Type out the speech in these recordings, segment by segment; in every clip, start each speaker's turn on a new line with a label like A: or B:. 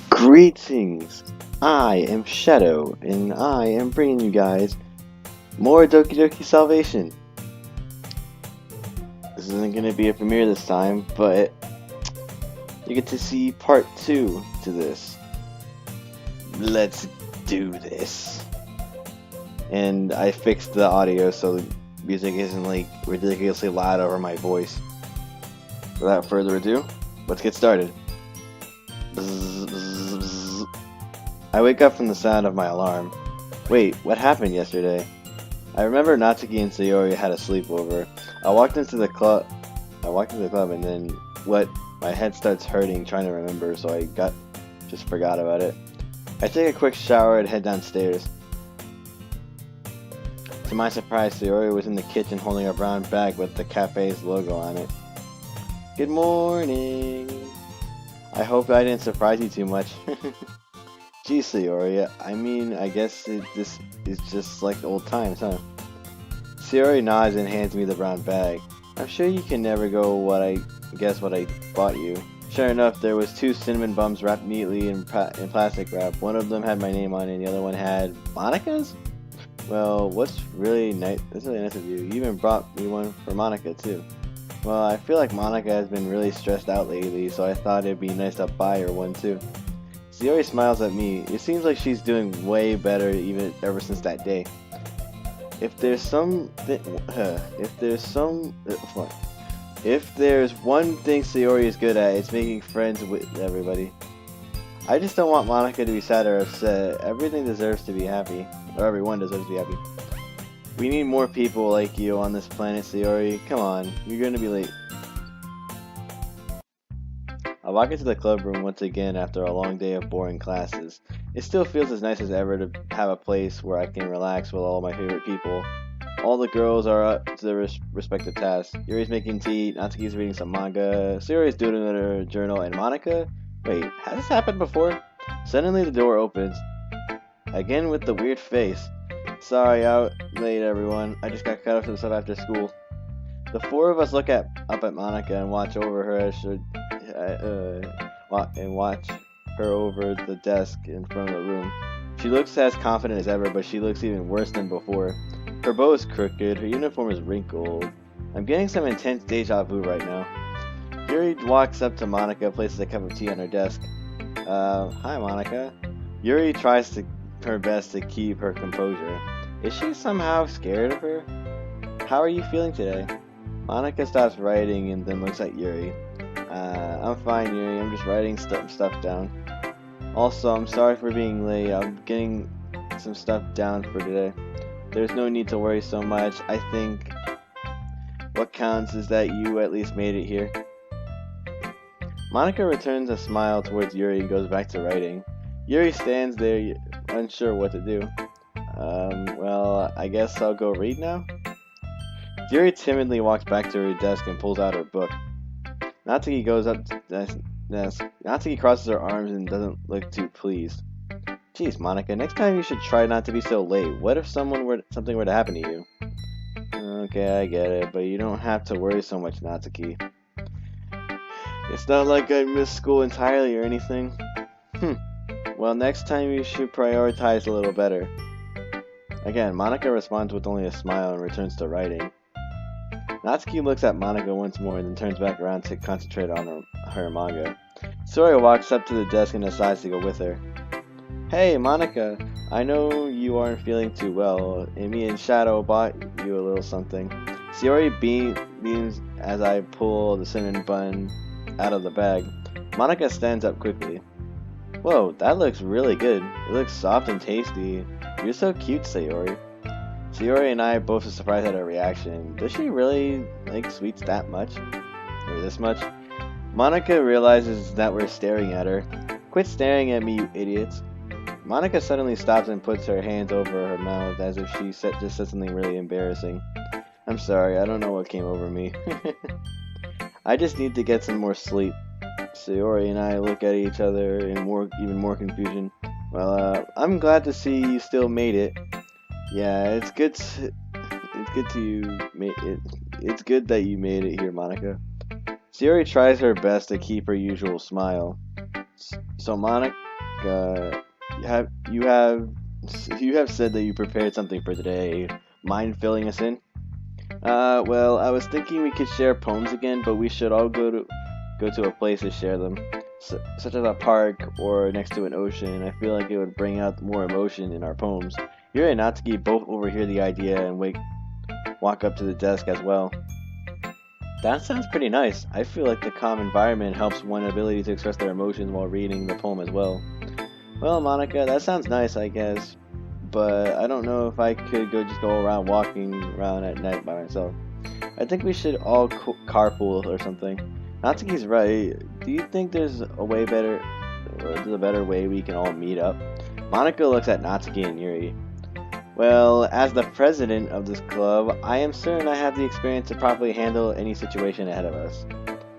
A: Greetings! I am Shadow, and I am bringing you guys more Doki Salvation. This isn't going to be a premiere this time, but you get to see part 2 to this. Let's do this. And I fixed the audio so the music isn't like ridiculously loud over my voice. Without further ado, let's get started. I wake up from the sound of my alarm. Wait, what happened yesterday? I remember Natsuki and Sayori had a sleepover. I walked into the club and then my head starts hurting trying to remember, so I just forgot about it. I take a quick shower and head downstairs. To my surprise, Sayori was in the kitchen holding a brown bag with the cafe's logo on it. Good morning. I hope I didn't surprise you too much. Gee, Sayori, I mean, I guess this is just like old times, huh? Sayori nods and hands me the brown bag. I'm sure you can never go what I bought you. Sure enough, there was 2 cinnamon buns wrapped neatly in plastic wrap. One of them had my name on it, and the other one had Monica's? Well, what's really nice, that's really nice of you. You even brought me one for Monica, too. Well, I feel like Monica has been really stressed out lately, so I thought it'd be nice to buy her one, too. Sayori smiles at me. It seems like she's doing way better ever since that day. If there's one thing Sayori is good at, it's making friends with everybody. I just don't want Monica to be sad or upset. Everyone deserves to be happy. We need more people like you on this planet, Sayori. Come on, you're gonna be late. I walk into the club room once again after a long day of boring classes. It still feels as nice as ever to have a place where I can relax with all my favorite people. All the girls are up to their respective tasks. Yuri's making tea, Natsuki's reading some manga, Sayori's doing her journal, and Monica? Wait, has this happened before? Suddenly the door opens. Again with the weird face. Sorry, out late everyone. I just got cut off some stuff after school. The 4 of us look up at Monica and watch over her as she watch her over the desk in front of the room. She looks as confident as ever, but she looks even worse than before. Her bow is crooked, her uniform is wrinkled. I'm getting some intense deja vu right now. Yuri walks up to Monica, places a cup of tea on her desk. Hi Monica. Yuri tries her best to keep her composure. Is she somehow scared of her? How are you feeling today? Monica stops writing and then looks at Yuri. I'm fine, Yuri. I'm just writing stuff down. Also, I'm sorry for being late. I'm getting some stuff down for today. There's no need to worry so much. I think what counts is that you at least made it here. Monica returns a smile towards Yuri and goes back to writing. Yuri stands there, unsure what to do. Well, I guess I'll go read now? Yuri timidly walks back to her desk and pulls out her book. Natsuki goes up to the desk. Natsuki crosses her arms and doesn't look too pleased. Jeez, Monica, next time you should try not to be so late. What if something were to happen to you? Okay, I get it, but you don't have to worry so much, Natsuki. It's not like I missed school entirely or anything. Well, next time you should prioritize a little better. Again, Monica responds with only a smile and returns to writing. Natsuki looks at Monica once more and then turns back around to concentrate on her manga. Sayori walks up to the desk and decides to go with her. Hey, Monica, I know you aren't feeling too well, and me and Shadow bought you a little something. Sayori beams as I pull the cinnamon bun out of the bag. Monica stands up quickly. Whoa, that looks really good. It looks soft and tasty. You're so cute, Sayori. Sayori and I are both surprised at her reaction. Does she really like sweets that much? Or this much? Monica realizes that we're staring at her. Quit staring at me, you idiots. Monica suddenly stops and puts her hands over her mouth as if she just said something really embarrassing. I'm sorry, I don't know what came over me. I just need to get some more sleep. Sayori and I look at each other in even more confusion. Well, I'm glad to see you still made it. Yeah, it's good that you made it here, Monica. Sayori tries her best to keep her usual smile. So Monica, you have said that you prepared something for today. Mind filling us in? Well, I was thinking we could share poems again, but we should all go to a place to share them, such as a park or next to an ocean. I feel like it would bring out more emotion in our poems. Yuri and Natsuki both overhear the idea and walk up to the desk as well. That sounds pretty nice. I feel like the calm environment helps one ability to express their emotions while reading the poem as well. Well, Monica, that sounds nice, I guess, but I don't know if I could just go around walking around at night by myself. I think we should all carpool or something. Natsuki's right. Do you think there's a better way we can all meet up? Monica looks at Natsuki and Yuri. Well, as the president of this club, I am certain I have the experience to properly handle any situation ahead of us.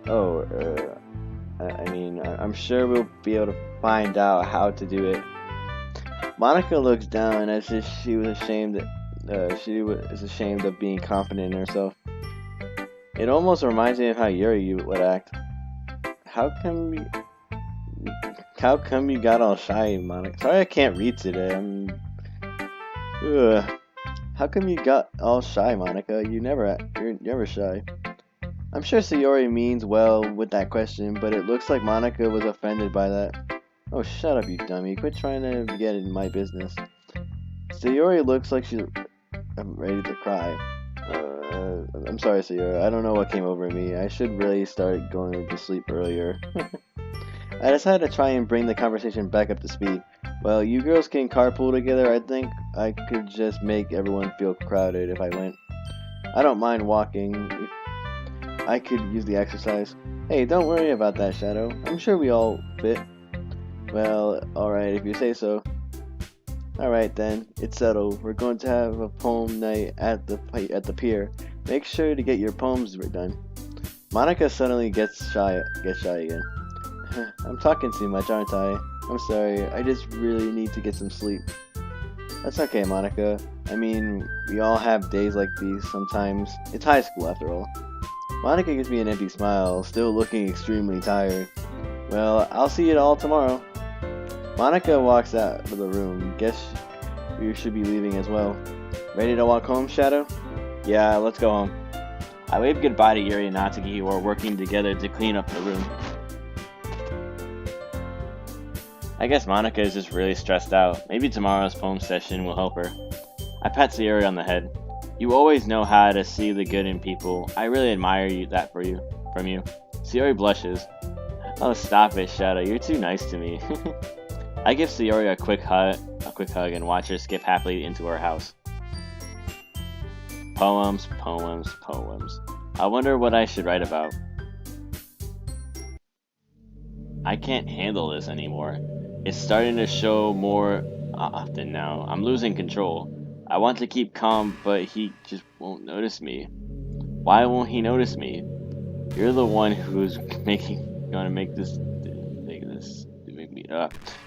A: Oh, I'm sure we'll be able to find out how to do it. Monica looks down as if she was ashamed of being confident in herself. It almost reminds me of how Yuri would act. How come you got all shy, Monica? Sorry I can't read today. How come you got all shy, Monica? You're never shy. I'm sure Sayori means well with that question, but it looks like Monica was offended by that. Oh, shut up, you dummy. Quit trying to get in my business. Sayori looks like she's ready to cry. I'm sorry, Sayori. I don't know what came over me. I should really start going to sleep earlier. I decided to try and bring the conversation back up to speed. Well, you girls can carpool together. I think I could just make everyone feel crowded if I went. I don't mind walking. If I could use the exercise. Hey, don't worry about that, Shadow. I'm sure we all fit. Well, alright, if you say so. Alright then, it's settled. We're going to have a poem night at the pier. Make sure to get your poems done. Monica suddenly gets shy again. I'm talking too much, aren't I? I'm sorry, I just really need to get some sleep. That's okay, Monica. I mean, we all have days like these sometimes. It's high school after all. Monica gives me an empty smile, still looking extremely tired. Well, I'll see you all tomorrow. Monica walks out of the room. Guess you should be leaving as well. Ready to walk home, Shadow? Yeah, let's go home. I wave goodbye to Yuri and Natsuki, who are working together to clean up the room. I guess Monica is just really stressed out. Maybe tomorrow's poem session will help her. I pat Sayori on the head. You always know how to see the good in people. I really admire that from you. Sayori blushes. Oh, stop it, Shadow. You're too nice to me. I give Sayori a quick hug and watch her skip happily into her house. Poems, poems, poems. I wonder what I should write about. I can't handle this anymore. It's starting to show more often now. I'm losing control. I want to keep calm, but he just won't notice me. Why won't he notice me? You're the one who's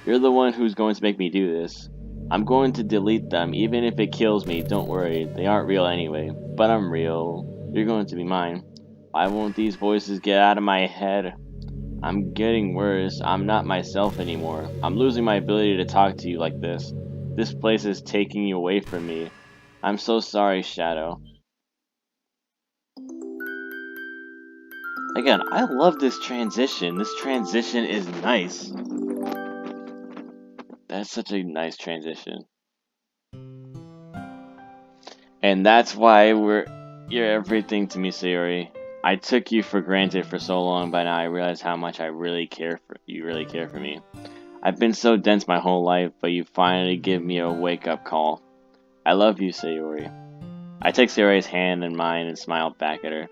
A: You're the one who's going to make me do this. I'm going to delete them, even if it kills me. Don't worry, they aren't real anyway. But I'm real. You're going to be mine. Why won't these voices get out of my head? I'm getting worse. I'm not myself anymore. I'm losing my ability to talk to you like this. This place is taking you away from me. I'm so sorry, Shadow. Again, I love this transition. This transition is nice. That's such a nice transition. And that's why you're everything to me, Sayori. I took you for granted for so long, but now I realize how much you really care for me. I've been so dense my whole life, but you finally give me a wake-up call. I love you, Sayori. I take Sayori's hand in mine and smile back at her.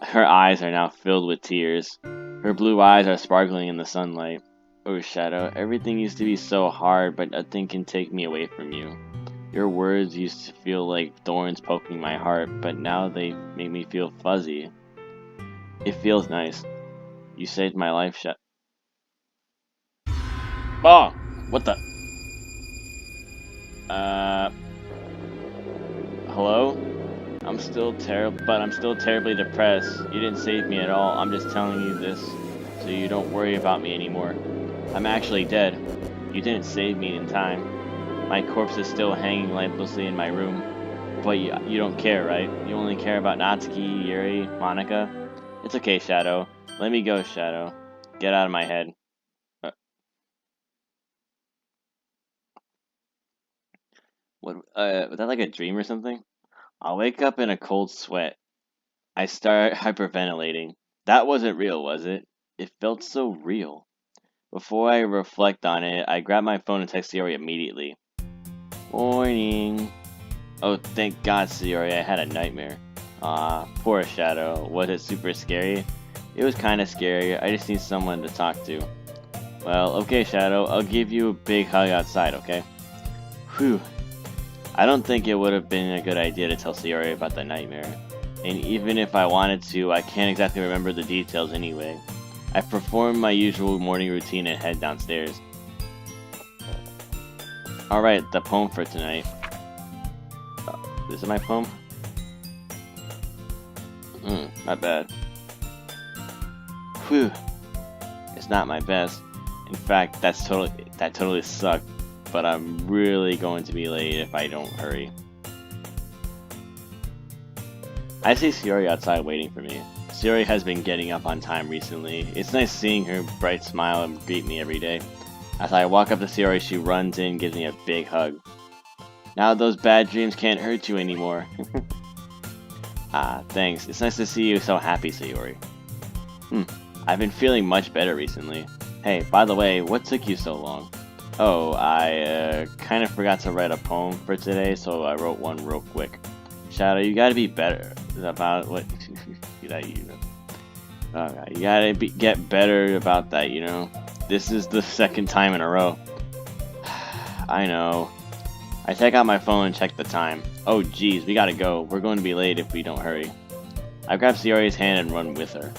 A: Her eyes are now filled with tears. Her blue eyes are sparkling in the sunlight. Oh, Shadow, everything used to be so hard, but nothing can take me away from you. Your words used to feel like thorns poking my heart, but now they make me feel fuzzy. It feels nice. You saved my life, Oh! What the? Hello? I'm still terribly depressed. You didn't save me at all. I'm just telling you this.
B: so you don't worry about me anymore. I'm actually dead. You didn't save me in time. My corpse is still hanging lifelessly in my room. But you don't care, right? You only care about Natsuki, Yuri, Monica? It's okay, Shadow. Let me go, Shadow. Get out of my head. Was that like a dream or something? I'll wake up in a cold sweat. I start hyperventilating. That wasn't real, was it? It felt so real. Before I reflect on it, I grab my phone and text Sayori immediately. Morning. Oh, thank God, Sayori, I had a nightmare. Aw, poor Shadow. Was it super scary? It was kinda scary. I just need someone to talk to. Well, okay, Shadow. I'll give you a big hug outside, okay? Whew. I don't think it would have been a good idea to tell Sayori about the nightmare. And even if I wanted to, I can't exactly remember the details anyway. I perform my usual morning routine and head downstairs. Alright, the poem for tonight. This is my poem? Not bad. Whew. It's not my best. In fact, that totally sucked. But I'm really going to be late if I don't hurry. I see Sayori outside waiting for me. Sayori has been getting up on time recently. It's nice seeing her bright smile and greet me every day. As I walk up to Sayori, she runs in and gives me a big hug. Now those bad dreams can't hurt you anymore. Ah, thanks. It's nice to see you so happy, Sayori. I've been feeling much better recently. Hey, by the way, what took you so long? Oh, I kind of forgot to write a poem for today, so I wrote one real quick. Shadow, you gotta be better about what... you gotta get better about that, you know? This is the second time in a row. I know. I take out my phone and check the time. Oh geez, we gotta go. We're going to be late if we don't hurry. I grab Sayori's hand and run with her.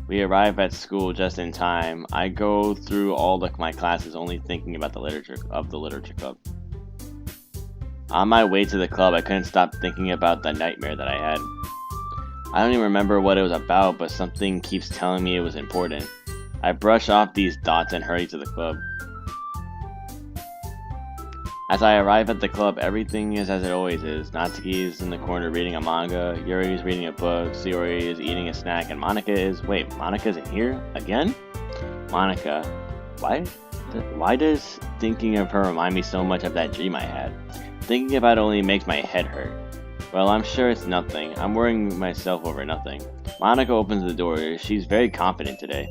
B: We arrive at school just in time. I go through all of my classes only thinking about the literature club. On my way to the club, I couldn't stop thinking about the nightmare that I had. I don't even remember what it was about, but something keeps telling me it was important. I brush off these thoughts and hurry to the club. As I arrive at the club, everything is as it always is. Natsuki is in the corner reading a manga, Yuri is reading a book, Sayori is eating a snack, and Monica is... Wait, Monica's in here? Again? Monica. Why does thinking of her remind me so much of that dream I had? Thinking about it only makes my head hurt. Well, I'm sure it's nothing. I'm worrying myself over nothing. Monica opens the door. She's very confident today.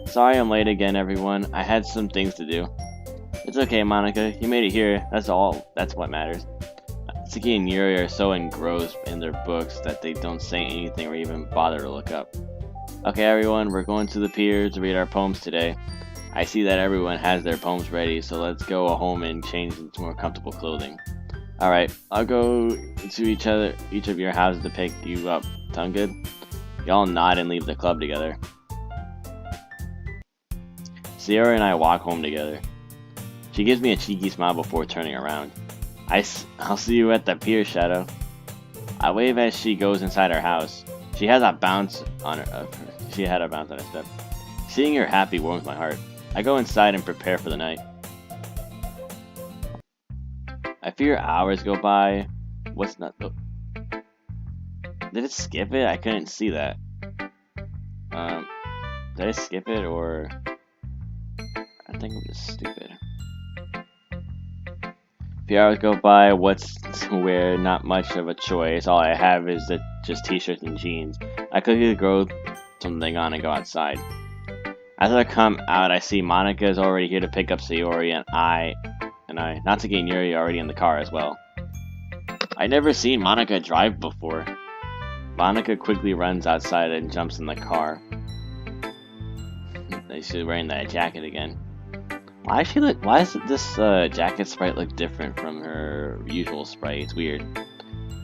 B: Sorry I'm late again, everyone. I had some things to do. It's okay, Monica. You made it here. That's all. That's what matters. Natsuki and Yuri are so engrossed in their books that they don't say anything or even bother to look up. Okay, everyone. We're going to the pier to read our poems today. I see that everyone has their poems ready, so let's go home and change into more comfortable clothing. Alright, I'll go to each of your houses to pick you up. Sound good? Y'all nod and leave the club together. Sayori and I walk home together. She gives me a cheeky smile before turning around. I'll see you at the pier, Shadow. I wave as she goes inside her house. She had a bounce on her step. Seeing her happy warms my heart. I go inside and prepare for the night. I fear hours go by. What's not... Oh. Did it skip it? I couldn't see that. Did I skip it, or... I think I'm just stupid. Few hours go by. What's to wear? Not much of a choice. All I have is just t-shirts and jeans. I quickly throw something on and go outside. As I come out, I see Monica is already here to pick up Sayori, and Natsuki and Yuri are already in the car as well. I never seen Monica drive before. Monica quickly runs outside and jumps in the car. She's wearing that jacket again. Why does this jacket sprite look different from her usual sprite? It's weird.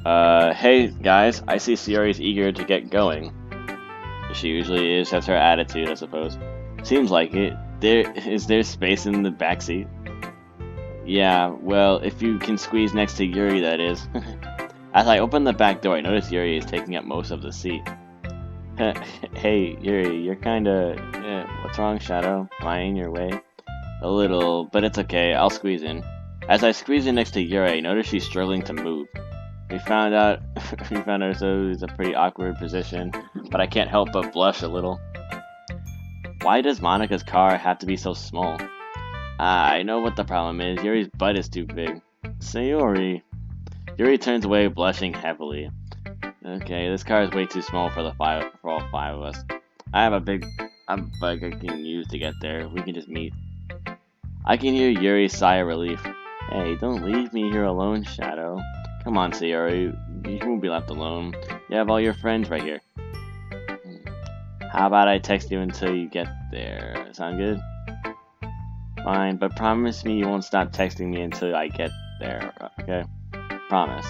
B: Hey guys, I see Sayori's eager to get going. She usually is. That's her attitude, I suppose. Seems like it. Is there space in the backseat? Yeah, well, if you can squeeze next to Yuri, that is. As I open the back door, I notice Yuri is taking up most of the seat. Hey, Yuri, you're kinda... what's wrong, Shadow? Am I in your way? A little, but it's okay. I'll squeeze in. As I squeeze in next to Yuri, I notice she's struggling to move. We found out... we found ourselves in a pretty awkward position, but I can't help but blush a little. Why does Monica's car have to be so small? Ah, I know what the problem is. Yuri's butt is too big. Sayori. Yuri turns away, blushing heavily. Okay, this car is way too small for all five of us. I have a big bike I can use to get there. We can just meet. I can hear Yuri's sigh of relief. Hey, don't leave me here alone, Shadow. Come on, Sayori. You won't be left alone. You have all your friends right here. How about I text you until you get there? Sound good? Fine, but promise me you won't stop texting me until I get there, okay? Promise.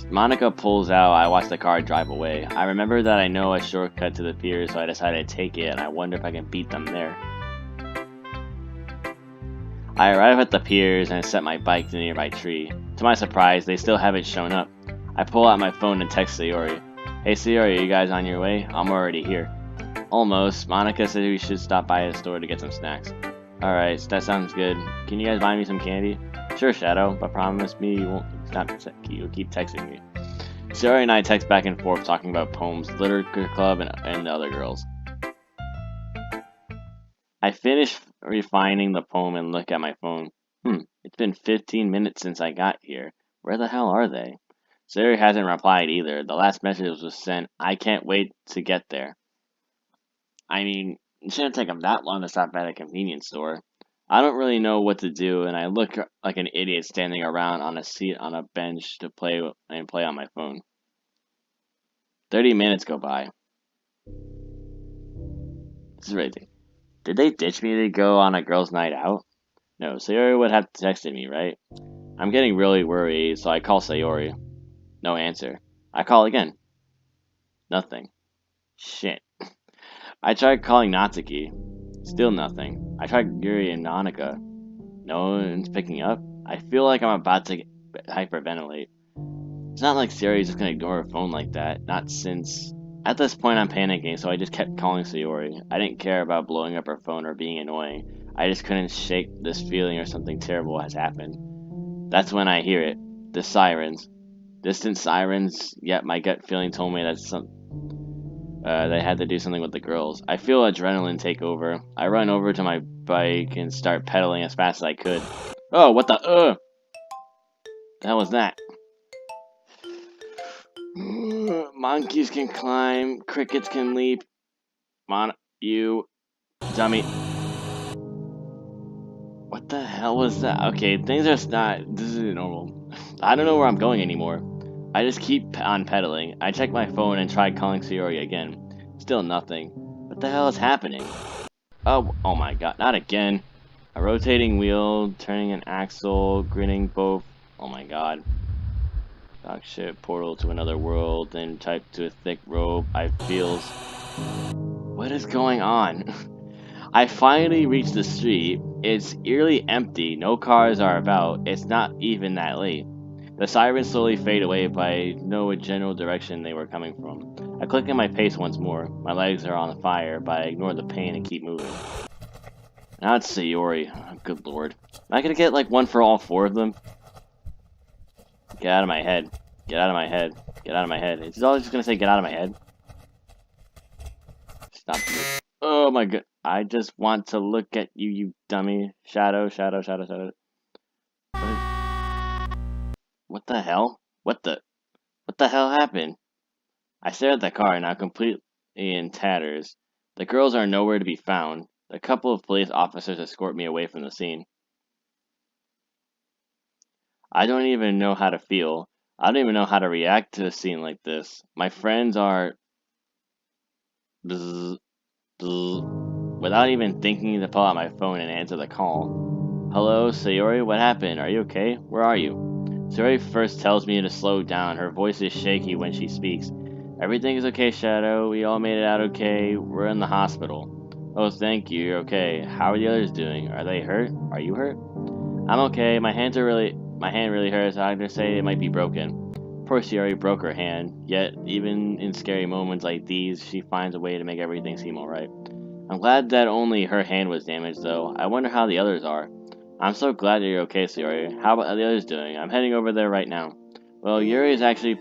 B: Monica pulls out. I watch the car drive away. I remember that I know a shortcut to the pier, so I decided to take it, and I wonder if I can beat them there. I arrive at the piers and set my bike to the nearby tree. To my surprise, they still haven't shown up. I pull out my phone and text Sayori. Hey Sayori, are you guys on your way? I'm already here. Almost. Monica said we should stop by the store to get some snacks. Alright, that sounds good. Can you guys buy me some candy? Sure, Shadow, but promise me you won't you'll keep texting me. Sayori and I text back and forth talking about poems, literature club, and the other girls. I finish refining the poem and look at my phone. It's been 15 minutes since I got here. Where the hell are they? Sayori hasn't replied either. The last message was sent, I can't wait to get there. I mean, it shouldn't take them that long to stop at a convenience store. I don't really know what to do, and I look like an idiot standing around on a seat on a bench to play on my phone. 30 minutes go by. This is crazy. Did they ditch me to go on a girls' night out? No, Sayori would have texted me, right? I'm getting really worried, so I call Sayori. No answer. I call again. Nothing. Shit. I tried calling Natsuki. Still nothing. I tried Yuri and Monica. No one's picking up. I feel like I'm about to hyperventilate. It's not like Sayori's just gonna ignore her phone like that. Not since... At this point I'm panicking, so I just kept calling Sayori. I didn't care about blowing up her phone or being annoying. I just couldn't shake this feeling or something terrible has happened. That's when I hear it. The sirens. Distant sirens, yet my gut feeling told me that they had to do something with the girls. I feel adrenaline take over. I run over to my bike and start pedaling as fast as I could. Oh, what the hell was that? Monkeys can climb, crickets can leap. You dummy. What the hell was that? Okay, things are not... This isn't normal. I don't know where I'm going anymore. I just keep on pedaling. I check my phone and try calling Sayori again. Still nothing. What the hell is happening? Oh my god, not again. A rotating wheel, turning an axle, grinning both. Oh my god. Dog shit, portal to another world, then type to a thick rope. I feels... What is going on? I finally reach the street. It's eerily empty. No cars are about. It's not even that late. The sirens slowly fade away, but I know what general direction they were coming from. I click in my pace once more. My legs are on fire, but I ignore the pain and keep moving. Now it's Sayori. Oh, good lord. Am I gonna get like one for all four of them? Get out of my head. Get out of my head. Get out of my head. Is he always just gonna say get out of my head? Stop. Oh my god. I just want to look at you, you dummy. Shadow, shadow, shadow, shadow. What the hell? What the hell happened? I stare at the car, now completely in tatters. The girls are nowhere to be found. A couple of police officers escort me away from the scene. I don't even know how to feel. I don't even know how to react to a scene like this. My friends are... Bzz, bzz. Without even thinking to pull out my phone and answer the call. Hello, Sayori, what happened? Are you okay? Where are you? Sayori first tells me to slow down. Her voice is shaky when she speaks. Everything is okay, Shadow. We all made it out okay. We're in the hospital. Oh, thank you. You're okay. How are the others doing? Are they hurt? Are you hurt? I'm okay. My hand really hurts. Doctors say it might be broken. Poor Shiori broke her hand, yet even in scary moments like these, she finds a way to make everything seem alright. I'm glad that only her hand was damaged, though. I wonder how the others are. I'm so glad that you're okay, Shiori. How about the others doing? I'm heading over there right now. Well, Yuri actually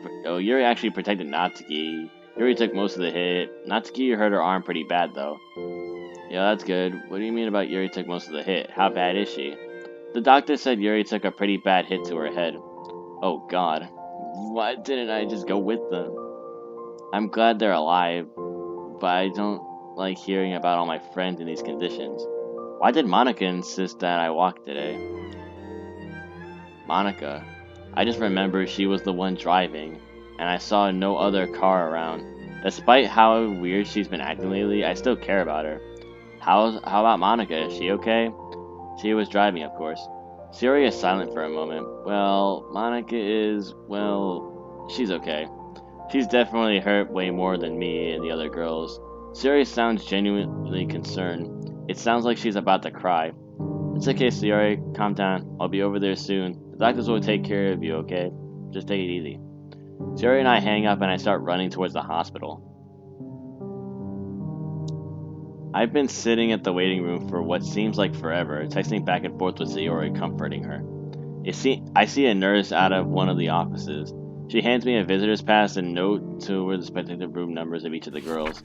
B: protected Natsuki. Yuri took most of the hit. Natsuki hurt her arm pretty bad, though. Yeah, that's good. What do you mean about Yuri took most of the hit? How bad is she? The doctor said Yuri took a pretty bad hit to her head. Oh god. Why didn't I just go with them? I'm glad they're alive, but I don't like hearing about all my friends in these conditions. Why did Monica insist that I walk today? Monica. I just remember she was the one driving, and I saw no other car around. Despite how weird she's been acting lately, I still care about her. How about Monica? Is she okay? She was driving, of course. Shiori is silent for a moment. Well, Monica is, well, she's okay. She's definitely hurt way more than me and the other girls. Shiori sounds genuinely concerned. It sounds like she's about to cry. It's okay, Shiori. Calm down. I'll be over there soon. The doctors will take care of you, okay? Just take it easy. Shiori and I hang up and I start running towards the hospital. I've been sitting at the waiting room for what seems like forever, texting back and forth with Shiori, comforting her. I see a nurse out of one of the offices. She hands me a visitor's pass and note to where the respective room numbers of each of the girls.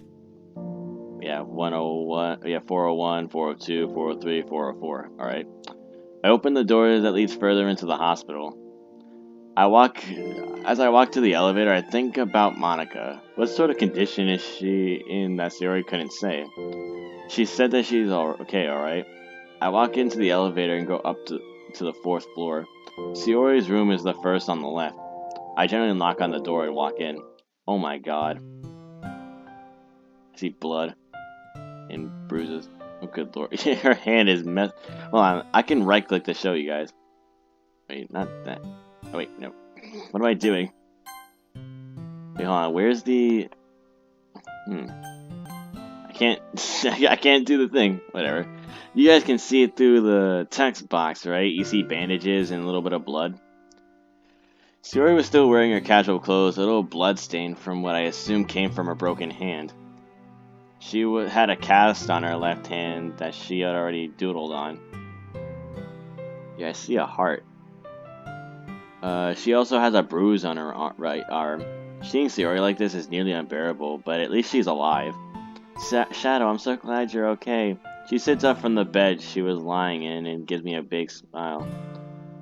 B: Yeah, 401, 402, 403, 404. Alright. I open the door that leads further into the hospital. As I walk to the elevator, I think about Monica. What sort of condition is she in that Shiori couldn't say? She said that she's okay, alright. I walk into the elevator and go up to the 4th floor. Shiori's room is the first on the left. I generally knock on the door and walk in. Oh my god. I see blood and bruises. Oh good lord. Her hand is messed. Hold on, I can right click to show you guys. Wait, not that. Oh wait, no. What am I doing? Wait, hold on, where's the... I can't do the thing. Whatever. You guys can see it through the text box, right? You see bandages and a little bit of blood. Shiori was still wearing her casual clothes, a little blood stain from what I assume came from her broken hand. She had a cast on her left hand that she had already doodled on. Yeah, I see a heart. She also has a bruise on her right arm. Seeing Shiori like this is nearly unbearable, but at least she's alive. Shadow, I'm so glad you're okay. She sits up from the bed she was lying in and gives me a big smile.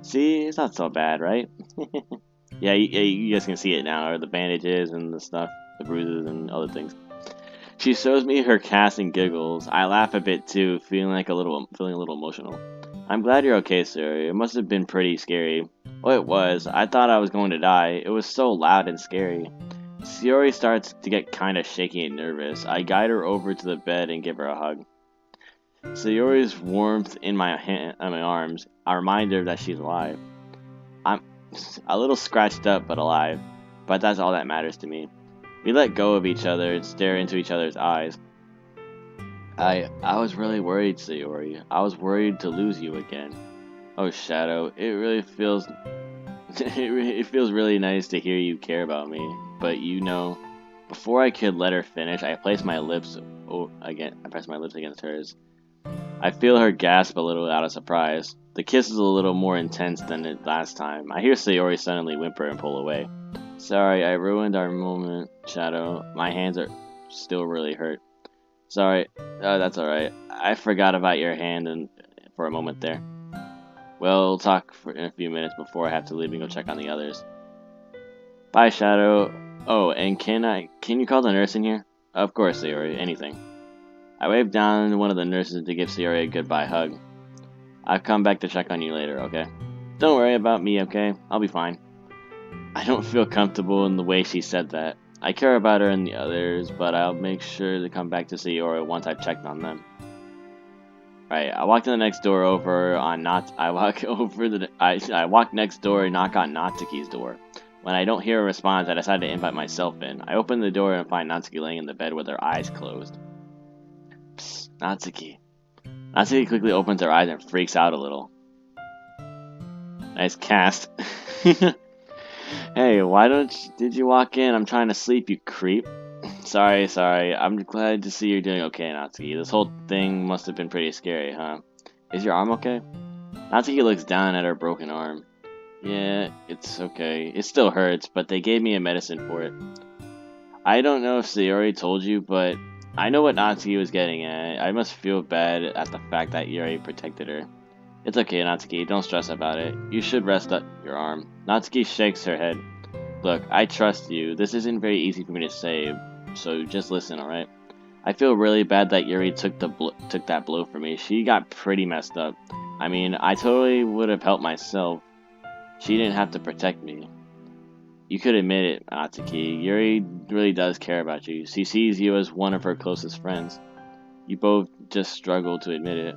B: See, it's not so bad, right? Yeah, you guys can see it now, or the bandages and the stuff, the bruises and other things. She shows me her cast and giggles. I laugh a bit too, feeling a little emotional. I'm glad you're okay, sir. It must have been pretty scary. Oh, it was. I thought I was going to die. It was so loud and scary. Shiori starts to get kind of shaky and nervous. I guide her over to the bed and give her a hug. Shiori's warmth in my arms, a reminder that she's alive. I'm a little scratched up, but alive. But that's all that matters to me. We let go of each other and stare into each other's eyes. I was really worried, Shiori. I was worried to lose you again. Oh, Shadow, it really feels... it feels really nice to hear you care about me. But you know, before I could let her finish, I pressed my lips against hers. I feel her gasp a little out of surprise. The kiss is a little more intense than it last time. I hear Shiori suddenly whimper and pull away. Sorry, I ruined our moment, Shadow. My hands are still really hurt. Sorry. That's alright. I forgot about your hand for a moment there. We'll talk in a few minutes before I have to leave and go check on the others. Bye, Shadow. Oh, and can you call the nurse in here? Of course, Shiori. Anything. I waved down to one of the nurses to give Shiori a goodbye hug. I'll come back to check on you later, okay? Don't worry about me, okay? I'll be fine. I don't feel comfortable in the way she said that. I care about her and the others, but I'll make sure to come back to Shiori once I've checked on them. Right, I walk to the next door over on I walk next door and knock on Natsuki's door. When I don't hear a response, I decide to invite myself in. I open the door and find Natsuki laying in the bed with her eyes closed. Psst, Natsuki. Natsuki quickly opens her eyes and freaks out a little. Nice cast. Hey, did you walk in? I'm trying to sleep, you creep. Sorry. I'm glad to see you're doing okay, Natsuki. This whole thing must have been pretty scary, huh? Is your arm okay? Natsuki looks down at her broken arm. Yeah, it's okay. It still hurts, but they gave me a medicine for it. I don't know if Sayori told you, but I know what Natsuki was getting at. I must feel bad at the fact that Yuri protected her. It's okay, Natsuki. Don't stress about it. You should rest up your arm. Natsuki shakes her head. Look, I trust you. This isn't very easy for me to say, so just listen, alright? I feel really bad that Yuri took that blow for me. She got pretty messed up. I mean, I totally would have helped myself. She didn't have to protect me. You could admit it, Natsuki. Yuri really does care about you. She sees you as one of her closest friends. You both just struggle to admit it.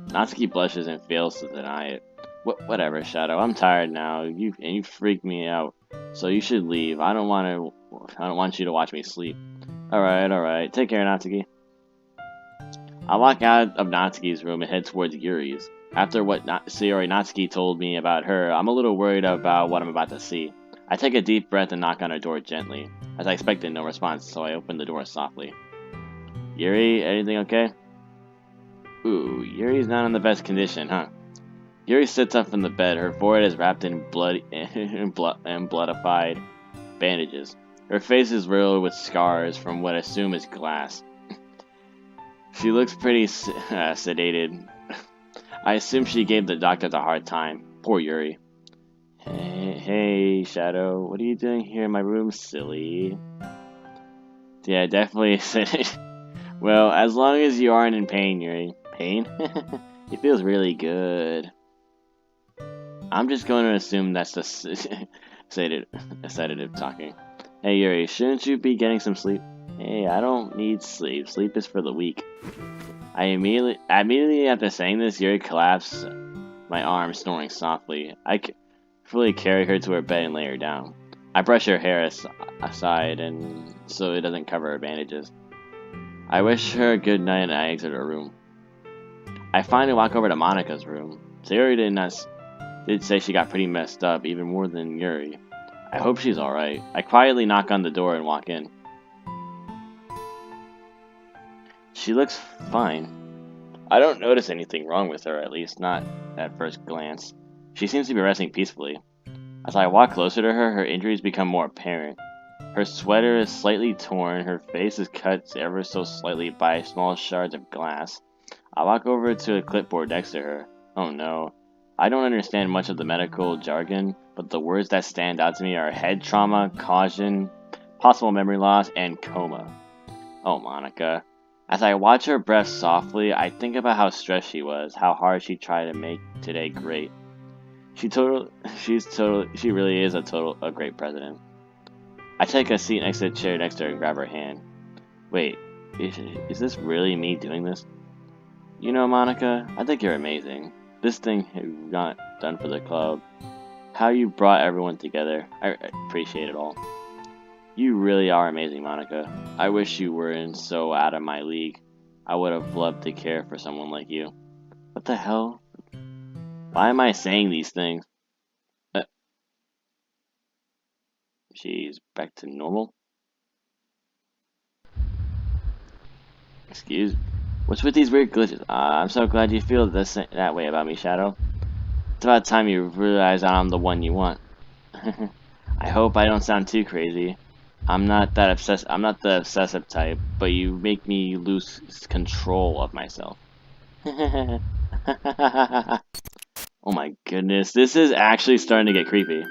B: Natsuki blushes and fails to deny it. Whatever, Shadow. I'm tired now. You freak me out. So you should leave. I don't want you to watch me sleep. Alright. Take care, Natsuki. I walk out of Natsuki's room and head towards Yuri's. After what Sayori Natsuki told me about her, I'm a little worried about what I'm about to see. I take a deep breath and knock on her door gently. As I expected, no response, so I open the door softly. Yuri, anything okay? Ooh, Yuri's not in the best condition, huh? Yuri sits up from the bed. Her forehead is wrapped in bloodified bandages. Her face is riddled with scars from what I assume is glass. She looks pretty sedated. I assume she gave the doctors a hard time. Poor Yuri. Hey, Shadow. What are you doing here in my room, silly? Yeah, definitely sedated. Well, as long as you aren't in pain, Yuri. Pain? It feels really good. I'm just going to assume that's the sedative talking. Hey Yuri, shouldn't you be getting some sleep? Hey, I don't need sleep. Sleep is for the weak. Immediately after saying this, Yuri collapsed my arm, snoring softly. I fully carry her to her bed and lay her down. I brush her hair aside and so it doesn't cover her bandages. I wish her a good night and I exit her room. I finally walk over to Monika's room. Sayori did say she got pretty messed up, even more than Yuri. I hope she's alright. I quietly knock on the door and walk in. She looks fine. I don't notice anything wrong with her, at least not at first glance. She seems to be resting peacefully. As I walk closer to her, her injuries become more apparent. Her sweater is slightly torn, her face is cut ever so slightly by small shards of glass. I walk over to a clipboard next to her. Oh no. I don't understand much of the medical jargon, but the words that stand out to me are head trauma, caution, possible memory loss, and coma. Oh, Monika. As I watch her breath softly, I think about how stressed she was, how hard she tried to make today great. She really is a great president. I take a seat next to the chair next to her and grab her hand. Wait, is this really me doing this? You know, Monika, I think you're amazing. This thing you got done for the club, how you brought everyone together, I appreciate it all. You really are amazing, Monika. I wish you weren't so out of my league. I would have loved to care for someone like you. What the hell? Why am I saying these things? She's back to normal? Excuse? What's with these weird glitches? I'm so glad you feel that way about me, Shadow. It's about time you realize I'm the one you want. I hope I don't sound too crazy. I'm not the obsessive type, but you make me lose control of myself. Oh my goodness, this is actually starting to get creepy.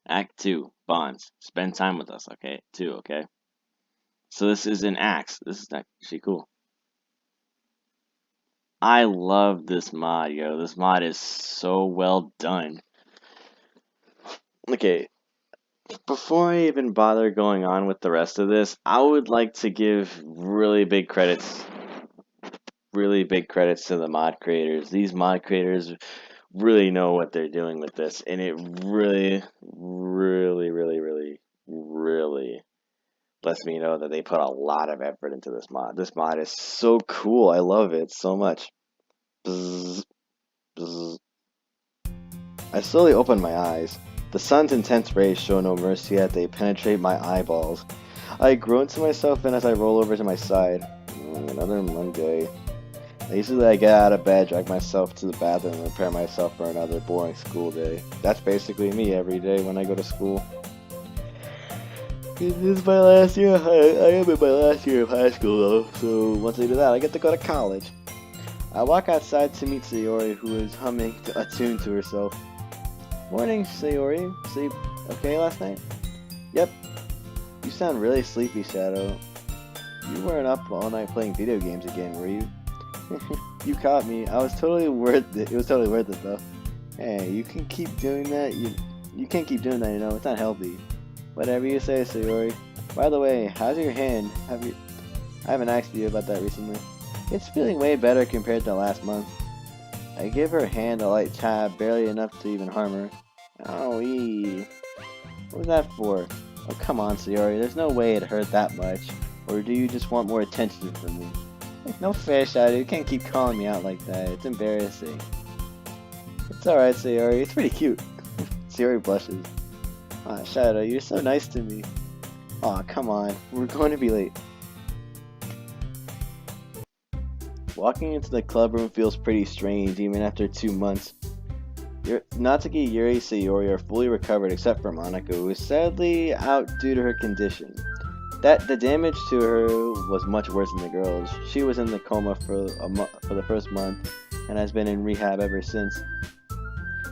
B: Act 2, Bonds. Spend time with us, okay? 2, okay? So this is an axe. This is actually cool. I love this mod, yo. This mod is so well done. Okay, before I even bother going on with the rest of this, I would like to give really big credits to the mod creators. These mod creators really know what they're doing with this, and it really
A: lets me know that they put a lot of effort into this mod. This mod is so cool. I love it so much. Bzz, bzz. I slowly open my eyes. The sun's intense rays show no mercy as they penetrate my eyeballs. I groan to myself and as I roll over to my side. Another Monday. Usually I get out of bed, drag myself to the bathroom, and prepare myself for another boring school day. That's basically me every day when I go to school. This is my last year. I am in my last year of high school though, so once I do that, I get to go to college. I walk outside to meet Sayori, who is humming a tune to herself. Morning, Sayori. Sleep okay last night? Yep. You sound really sleepy, Shadow. You weren't up all night playing video games again, were you? You caught me. I was totally worth it. It was totally worth it though. Hey, you can keep doing that. You can't keep doing that, you know. It's not healthy. Whatever you say, Sayori. By the way, how's your hand? I haven't asked you about that recently. It's feeling way better compared to last month. I give her hand a light tab, barely enough to even harm her. Owie. What was that for? Oh, come on, Sayori. There's no way it hurt that much. Or do you just want more attention from me? No fair, Shadow. You can't keep calling me out like that. It's embarrassing. It's alright, Sayori. It's pretty cute. Sayori blushes. Aw, Shadow, you're so nice to me. Aw, come on. We're going to be late. Walking into the club room feels pretty strange, even after 2 months. Natsuki, Yuri, Sayori are fully recovered except for Monika, who is sadly out due to her condition. The damage to her was much worse than the girls. She was in the coma for the first month and has been in rehab ever since.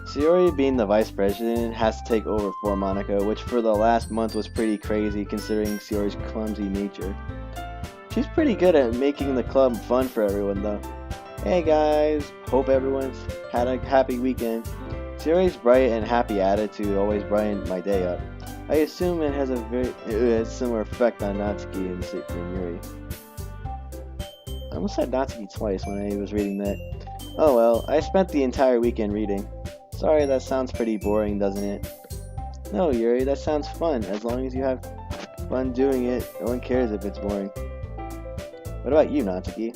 A: Sayori, being the vice president, has to take over for Monika, which for the last month was pretty crazy considering Sayori's clumsy nature. She's pretty good at making the club fun for everyone though. Hey guys, hope everyone's had a happy weekend. Sayori's bright and happy attitude always brightened my day up. I assume it has a similar effect on Natsuki and Yuri. I almost said Natsuki twice when I was reading that. Oh well, I spent the entire weekend reading. Sorry, that sounds pretty boring, doesn't it? No, Yuri, that sounds fun. As long as you have fun doing it, no one cares if it's boring. What about you, Natsuki?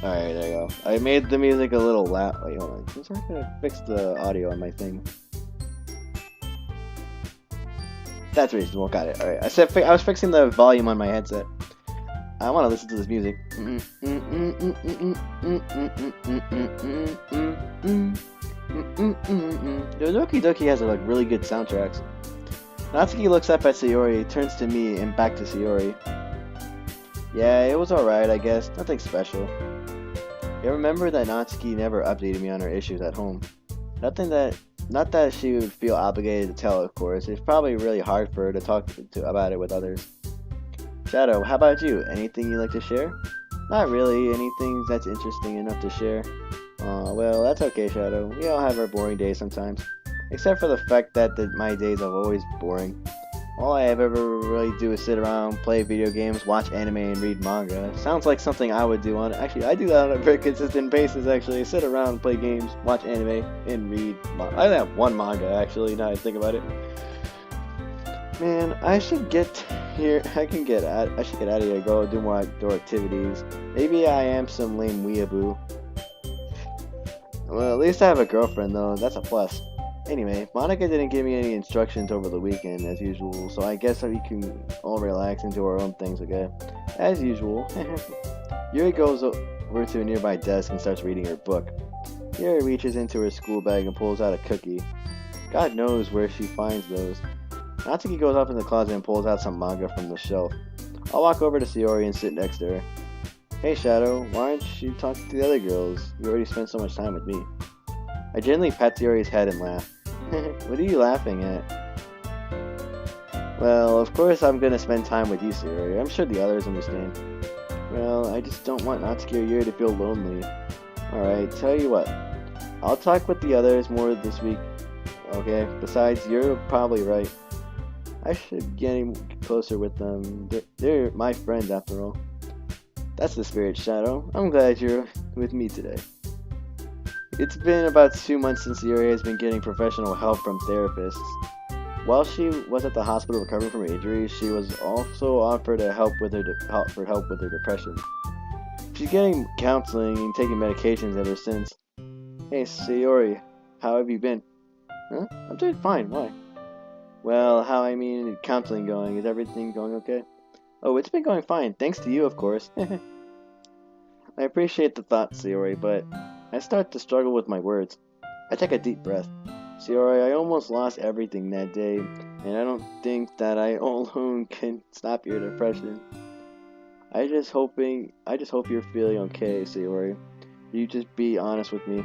A: Alright, there you go. I made the music a little loud. Wait, hold on. I'm sorry, I'm gonna fix the audio on my thing. That's reasonable, got it. Alright, I was fixing the volume on my headset. I want to listen to this music. Doki has like really good soundtracks. Natsuki looks up at Sayori, turns to me, and back to Sayori. Yeah, it was alright, I guess. Nothing special. I remember that Natsuki never updated me on her issues at home. Not that she would feel obligated to tell, of course. It's probably really hard for her to talk about it with others. Shadow, how about you? Anything you'd like to share? Not really. Anything that's interesting enough to share. Well, that's okay, Shadow. We all have our boring days sometimes. Except for the fact that my days are always boring. All I ever really do is sit around, play video games, watch anime, and read manga. Sounds like something I would do actually, I do that on a very consistent basis, actually. Sit around, play games, watch anime, and read manga. I have one manga, actually, now I think about it. Man, I should get here. I should get out of here, go do more outdoor activities. Maybe I am some lame weeaboo. Well, at least I have a girlfriend, though. That's a plus. Anyway, Monika didn't give me any instructions over the weekend, as usual, so I guess we can all relax and do our own things, okay? As usual. Yuri goes over to a nearby desk and starts reading her book. Yuri reaches into her school bag and pulls out a cookie. God knows where she finds those. Natsuki goes off in the closet and pulls out some manga from the shelf. I'll walk over to Sayori and sit next to her. Hey Shadow, why aren't you talking to the other girls? You already spent so much time with me. I gently pat Sayori's head and laugh. What are you laughing at? Well, of course I'm gonna spend time with you, Sayori. I'm sure the others understand. Well, I just don't want Natsuki or Yuri to feel lonely. Alright, tell you what. I'll talk with the others more this week. Okay, besides, you're probably right. I should get closer with them. They're my friends after all. That's the spirit, Shadow. I'm glad you're with me today. It's been about 2 months since Yuri has been getting professional help from therapists. While she was at the hospital recovering from her injuries, she was also offered help with her depression. She's getting counseling and taking medications ever since. Hey, Sayori, how have you been? Huh? I'm doing fine. Why? Well, counseling going? Is everything going okay? Oh, it's been going fine, thanks to you, of course. I appreciate the thought, Sayori, but I start to struggle with my words. I take a deep breath. Sayori, I almost lost everything that day, and I don't think that I alone can stop your depression. I just hope you're feeling okay, Sayori. You just be honest with me.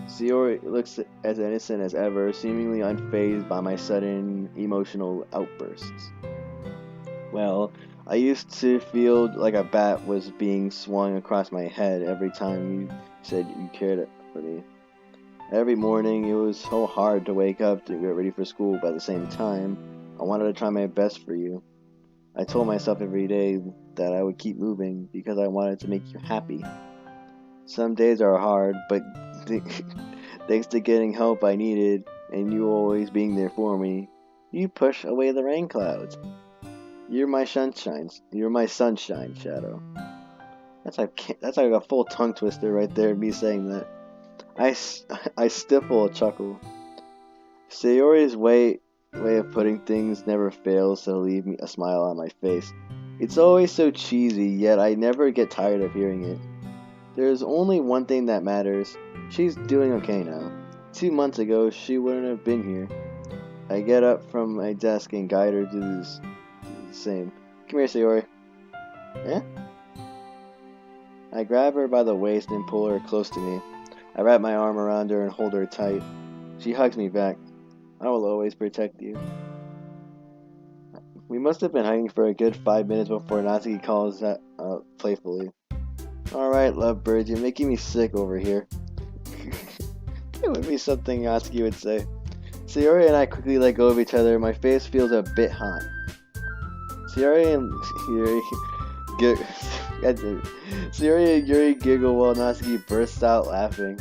A: Sayori looks as innocent as ever, seemingly unfazed by my sudden emotional outbursts. Well, I used to feel like a bat was being swung across my head every time you said you cared for me. Every morning, it was so hard to wake up to get ready for school, but at the same time, I wanted to try my best for you. I told myself every day that I would keep moving because I wanted to make you happy. Some days are hard, but thanks to getting help I needed and you always being there for me, you push away the rain clouds. You're my sunshine. You're my sunshine, Shadow. That's like a full tongue twister right there, me saying that. I stifle a chuckle. Sayori's way of putting things never fails to leave me a smile on my face. It's always so cheesy, yet I never get tired of hearing it. There's only one thing that matters. She's doing okay now. 2 months ago, she wouldn't have been here. I get up from my desk and guide her to the same. Come here, Sayori. Eh? I grab her by the waist and pull her close to me. I wrap my arm around her and hold her tight. She hugs me back. I will always protect you. We must have been hugging for a good 5 minutes before Natsuki calls out playfully. Alright, lovebirds, you're making me sick over here. It would be something Natsuki would say. Sayori and I quickly let go of each other. My face feels a bit hot. Sayori and Yuri giggle while Natsuki bursts out laughing.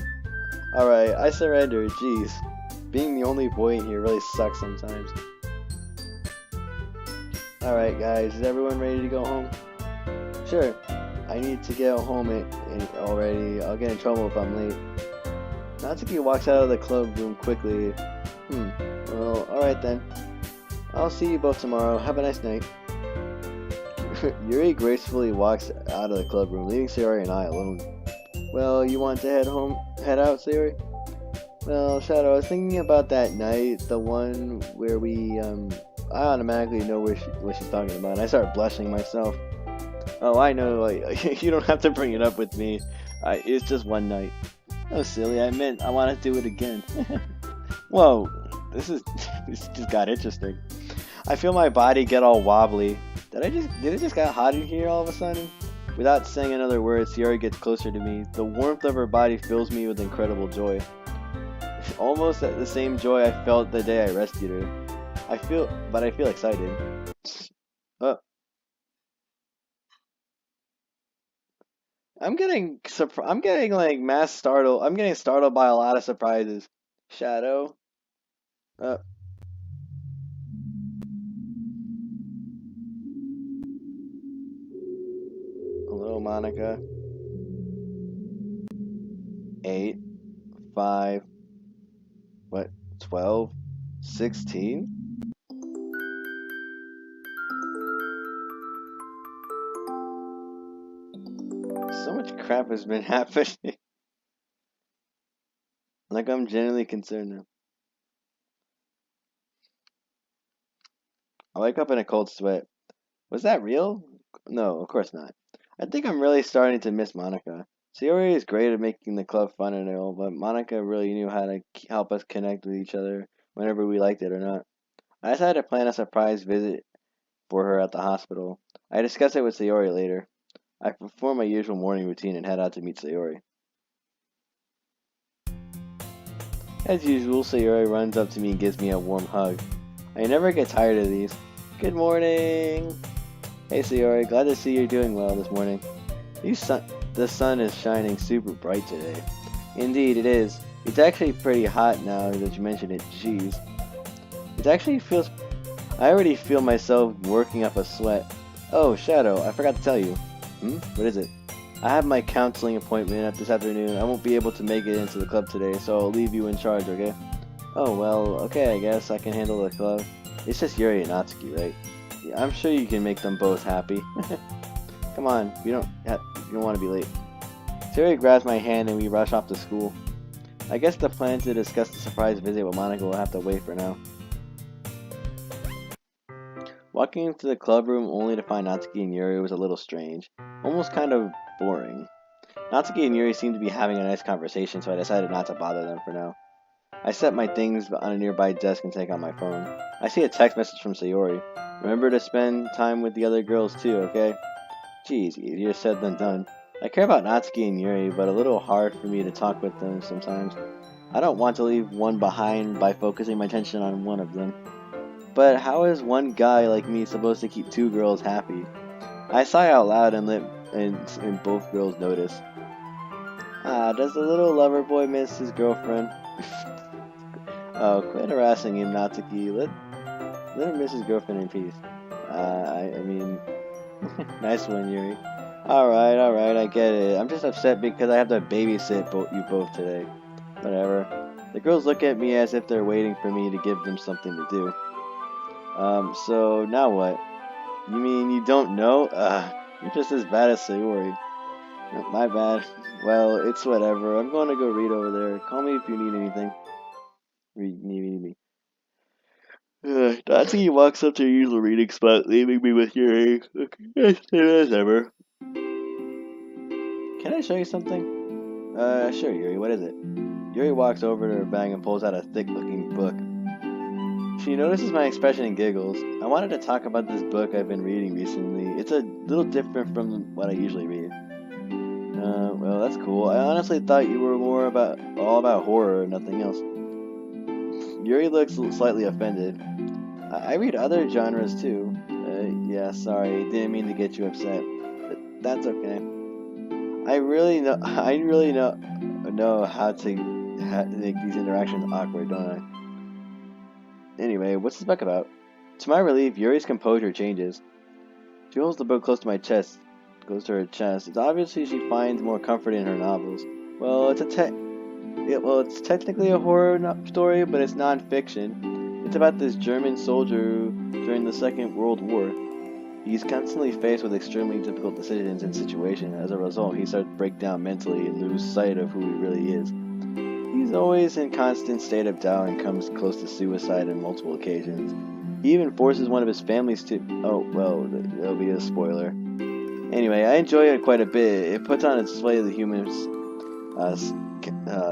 A: Alright, I surrender. Jeez. Being the only boy in here really sucks sometimes. Alright guys, is everyone ready to go home? Sure. I need to get home already. I'll get in trouble if I'm late. Natsuki walks out of the club room quickly. Well, alright then. I'll see you both tomorrow. Have a nice night. Yuri gracefully walks out of the club room, leaving Sayori and I alone. Well, you want to head out, Sayori? Well, Shadow, I was thinking about that night, the one where I automatically know what she's talking about, and I start blushing myself. Oh, I know, you don't have to bring it up with me. It's just one night. Oh, silly, I meant I want to do it again. Whoa, this just got interesting. I feel my body get all wobbly. Did it just get hot in here all of a sudden? Without saying another word, Sayori gets closer to me. The warmth of her body fills me with incredible joy. Almost the same joy I felt the day I rescued her. I feel excited. I'm getting like mass startled. I'm getting startled by a lot of surprises. Shadow. Hello, Monica. 8, 5, 12, 16? So much crap has been happening. Like, I'm genuinely concerned now. I wake up in a cold sweat. Was that real? No, of course not. I think I'm really starting to miss Monica. Sayori is great at making the club fun and all, but Monica really knew how to help us connect with each other whenever we liked it or not. I decided to plan a surprise visit for her at the hospital. I discussed it with Sayori later. I perform my usual morning routine and head out to meet Sayori. As usual, Sayori runs up to me and gives me a warm hug. I never get tired of these. Good morning! Hey Sayori, glad to see you're doing well this morning. The sun is shining super bright today. Indeed, it is. It's actually pretty hot now that you mention it. Jeez. It actually feels... I already feel myself working up a sweat. Oh, Shadow, I forgot to tell you. What is it? I have my counseling appointment this afternoon. I won't be able to make it into the club today, so I'll leave you in charge, okay? Oh, well, okay, I guess I can handle the club. It's just Yuri and Natsuki, right? Yeah, I'm sure you can make them both happy. Come on, you don't want to be late. Yuri grabs my hand and we rush off to school. I guess the plan to discuss the surprise visit with Monica will have to wait for now. Walking into the club room only to find Natsuki and Yuri was a little strange, almost kind of boring. Natsuki and Yuri seemed to be having a nice conversation, so I decided not to bother them for now. I set my things on a nearby desk and take out my phone. I see a text message from Sayori. Remember to spend time with the other girls too, okay? Geez, easier said than done. I care about Natsuki and Yuri, but a little hard for me to talk with them sometimes. I don't want to leave one behind by focusing my attention on one of them. But how is one guy like me supposed to keep two girls happy? I sigh out loud and both girls notice. Ah, does the little lover boy miss his girlfriend? Oh, quit harassing him, Natsuki. Let him miss his girlfriend in peace. I mean, nice one, Yuri. Alright, I get it. I'm just upset because I have to babysit you both today. Whatever. The girls look at me as if they're waiting for me to give them something to do. So now what? You mean you don't know? You're just as bad as Sayori. My bad. Well, it's whatever. I'm going to go read over there. Call me if you need anything. Need me. Natsuki walks up to her usual reading spot, leaving me with Yuri. Okay, as ever. Can I show you something? Sure, Yuri. What is it? Yuri walks over to her bag and pulls out a thick-looking book. She notices my expression and giggles. I wanted to talk about this book I've been reading recently. It's a little different from what I usually read. Well, that's cool. I honestly thought you were all about horror and nothing else. Yuri looks slightly offended. I read other genres too. Yeah, sorry, didn't mean to get you upset, but that's okay. I really know how to make these interactions awkward, don't I? Anyway, what's this book about? To my relief, Yuri's composure changes. She holds the book close to my chest, close to her chest. It's obviously she finds more comfort in her novels. Well, it's technically a horror story, but it's non-fiction. It's about this German soldier during the Second World War. He's constantly faced with extremely difficult decisions and situations. As a result, he starts to break down mentally and lose sight of who he really is. He's always in constant state of doubt and comes close to suicide on multiple occasions. He even forces one of his families to... Oh, well, that'll be a spoiler. Anyway, I enjoy it quite a bit. It puts on display the human's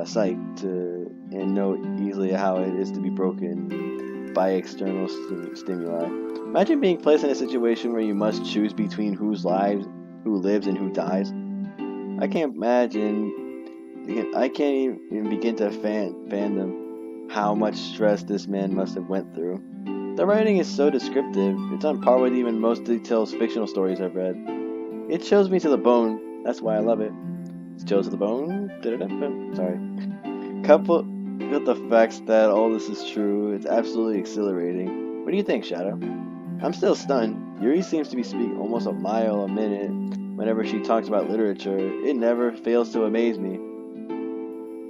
A: psyche and know easily how it is to be broken by external stimuli. Imagine being placed in a situation where you must choose between who lives and who dies. I can't even begin to fathom how much stress this man must have went through. The writing is so descriptive. It's on par with even most detailed fictional stories I've read. It chills me to the bone. That's why I love it. It's chills to the bone. Sorry. Coupled with the facts that all this is true, it's absolutely exhilarating. What do you think, Shadow? I'm still stunned. Yuri seems to be speaking almost a mile a minute whenever she talks about literature. It never fails to amaze me.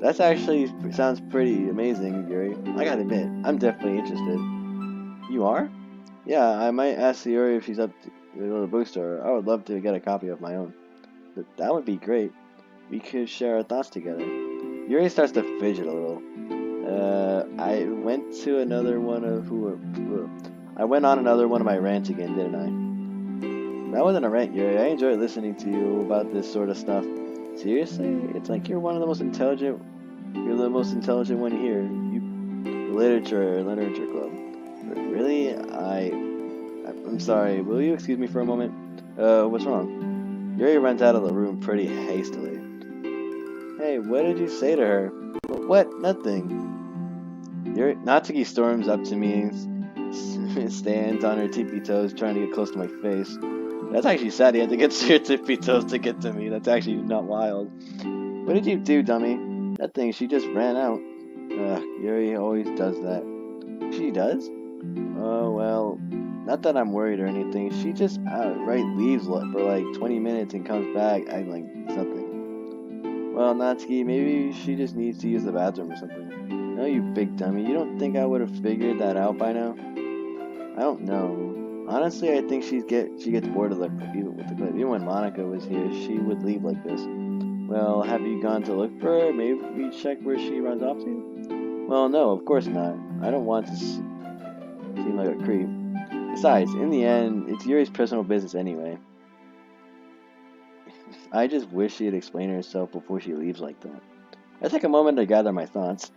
A: That actually sounds pretty amazing, Yuri. I gotta admit, I'm definitely interested. You are? Yeah, I might ask Yuri if she's up to go to the bookstore. I would love to get a copy of my own. But that would be great. We could share our thoughts together. Yuri starts to fidget a little. I went on another one of my rants again, didn't I? That wasn't a rant, Yuri. I enjoyed listening to you about this sort of stuff. Seriously? It's like you're the most intelligent one here. Literature club. Really? I'm sorry. Will you excuse me for a moment? What's wrong? Yuri runs out of the room pretty hastily. Hey, what did you say to her? What? Nothing. Natsuki storms up to me and stands on her tippy toes trying to get close to my face. That's actually sad he had to get to your tippy toes to get to me. That's actually not wild. What did you do, dummy? Nothing, she just ran out. Yuri always does that. She does? Oh, well, not that I'm worried or anything. She just outright leaves for like 20 minutes and comes back acting like it's nothing. Well, Natsuki, maybe she just needs to use the bathroom or something. No, you big dummy. You don't think I would have figured that out by now? I don't know. Honestly, I think she gets bored of even with the clip. Even when Monica was here, she would leave like this. Well, have you gone to look for her? Maybe we check where she runs off to? Well, no, of course not. I don't want to seem like a creep. Besides, in the end, it's Yuri's personal business anyway. I just wish she'd explain herself before she leaves like that. I take a moment to gather my thoughts.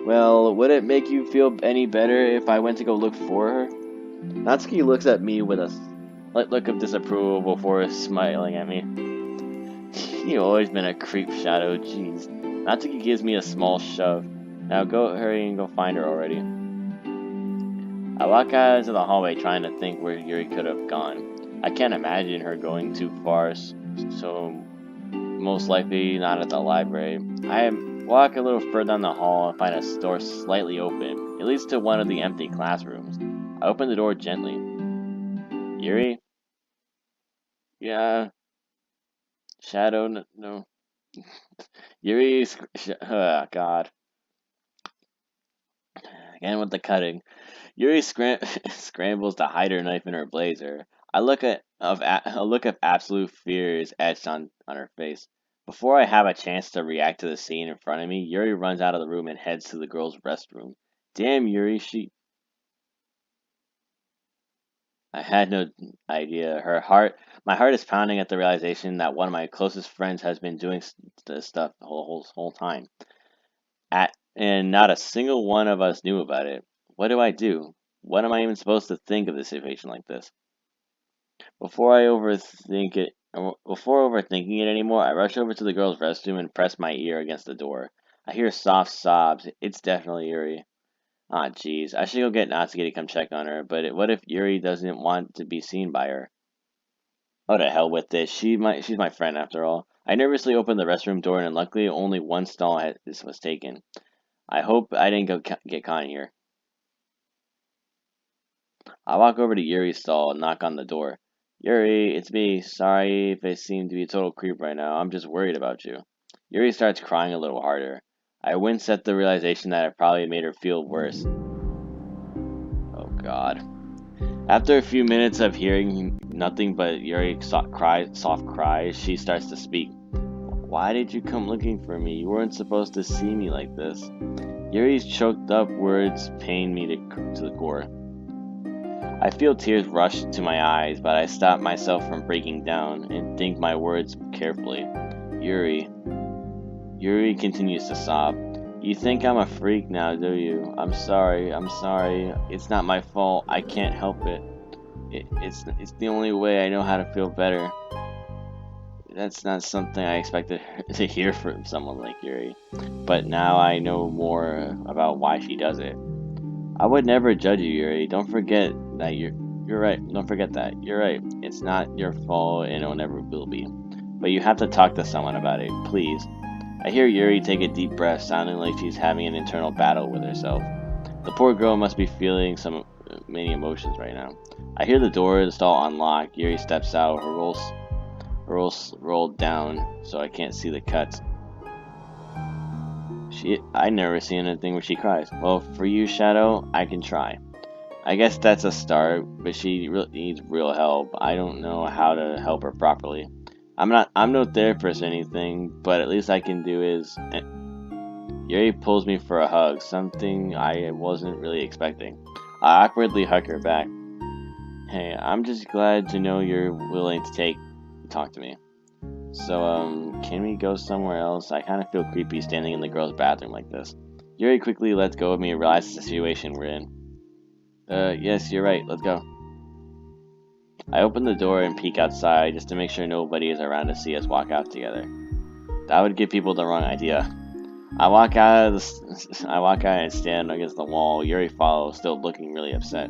A: Well, would it make you feel any better if I went to go look for her? Natsuki looks at me with a look of disapproval before smiling at me. You've always been a creep, Shadow. Jeez. Natsuki gives me a small shove. Now go, hurry and go find her already. I walk out into the hallway trying to think where Yuri could have gone. I can't imagine her going too far, so most likely not at the library. I walk a little further down the hall and find a door slightly open. It leads to one of the empty classrooms. I open the door gently. Yuri? Yeah. Shadow? No. Yuri, God. Again with the cutting. Yuri scrambles to hide her knife in her blazer. A look of absolute fear is etched on her face. Before I have a chance to react to the scene in front of me, Yuri runs out of the room and heads to the girls' restroom. Damn, Yuri, I had no idea. My heart is pounding at the realization that one of my closest friends has been doing this stuff the whole time. And not a single one of us knew about it. What do I do? What am I even supposed to think of a situation like this? Before overthinking it anymore, I rush over to the girls' restroom and press my ear against the door. I hear soft sobs. It's definitely Yuri. Ah, jeez. I should go get Natsuki to come check on her, but what if Yuri doesn't want to be seen by her? Oh, to hell with this. She's my friend after all. I nervously opened the restroom door, and luckily only one stall was taken. I hope I didn't get caught in here. I walk over to Yuri's stall and knock on the door. Yuri, it's me. Sorry if I seem to be a total creep right now. I'm just worried about you. Yuri starts crying a little harder. I wince at the realization that it probably made her feel worse. Oh, God. After a few minutes of hearing nothing but Yuri's soft cries, she starts to speak. Why did you come looking for me? You weren't supposed to see me like this. Yuri's choked up words pain me to the core. I feel tears rush to my eyes, but I stop myself from breaking down and think my words carefully. Yuri continues to sob. You think I'm a freak now, do you? I'm sorry. It's not my fault. I can't help it. It's the only way I know how to feel better. That's not something I expected to hear from someone like Yuri. But now I know more about why she does it. I would never judge you, Yuri. Don't forget that you're right. Don't forget that. You're right. It's not your fault and it never will be. But you have to talk to someone about it, please. I hear Yuri take a deep breath, sounding like she's having an internal battle with herself. The poor girl must be feeling many emotions right now. I hear the door of the stall unlock. Yuri steps out, her rolls rolled down so I can't see the cuts. I never see anything where she cries. Well, for you, Shadow, I can try. I guess that's a start, but she really needs real help. I don't know how to help her properly. I'm no therapist or anything, but at least I can do is... Yuri pulls me for a hug, something I wasn't really expecting. I awkwardly hug her back. Hey, I'm just glad to know you're willing to talk to me. So, can we go somewhere else? I kind of feel creepy standing in the girls' bathroom like this. Yuri quickly lets go of me and realizes the situation we're in. Yes, you're right. Let's go. I open the door and peek outside just to make sure nobody is around to see us walk out together. That would give people the wrong idea. I walk out and stand against the wall. Yuri follows, still looking really upset.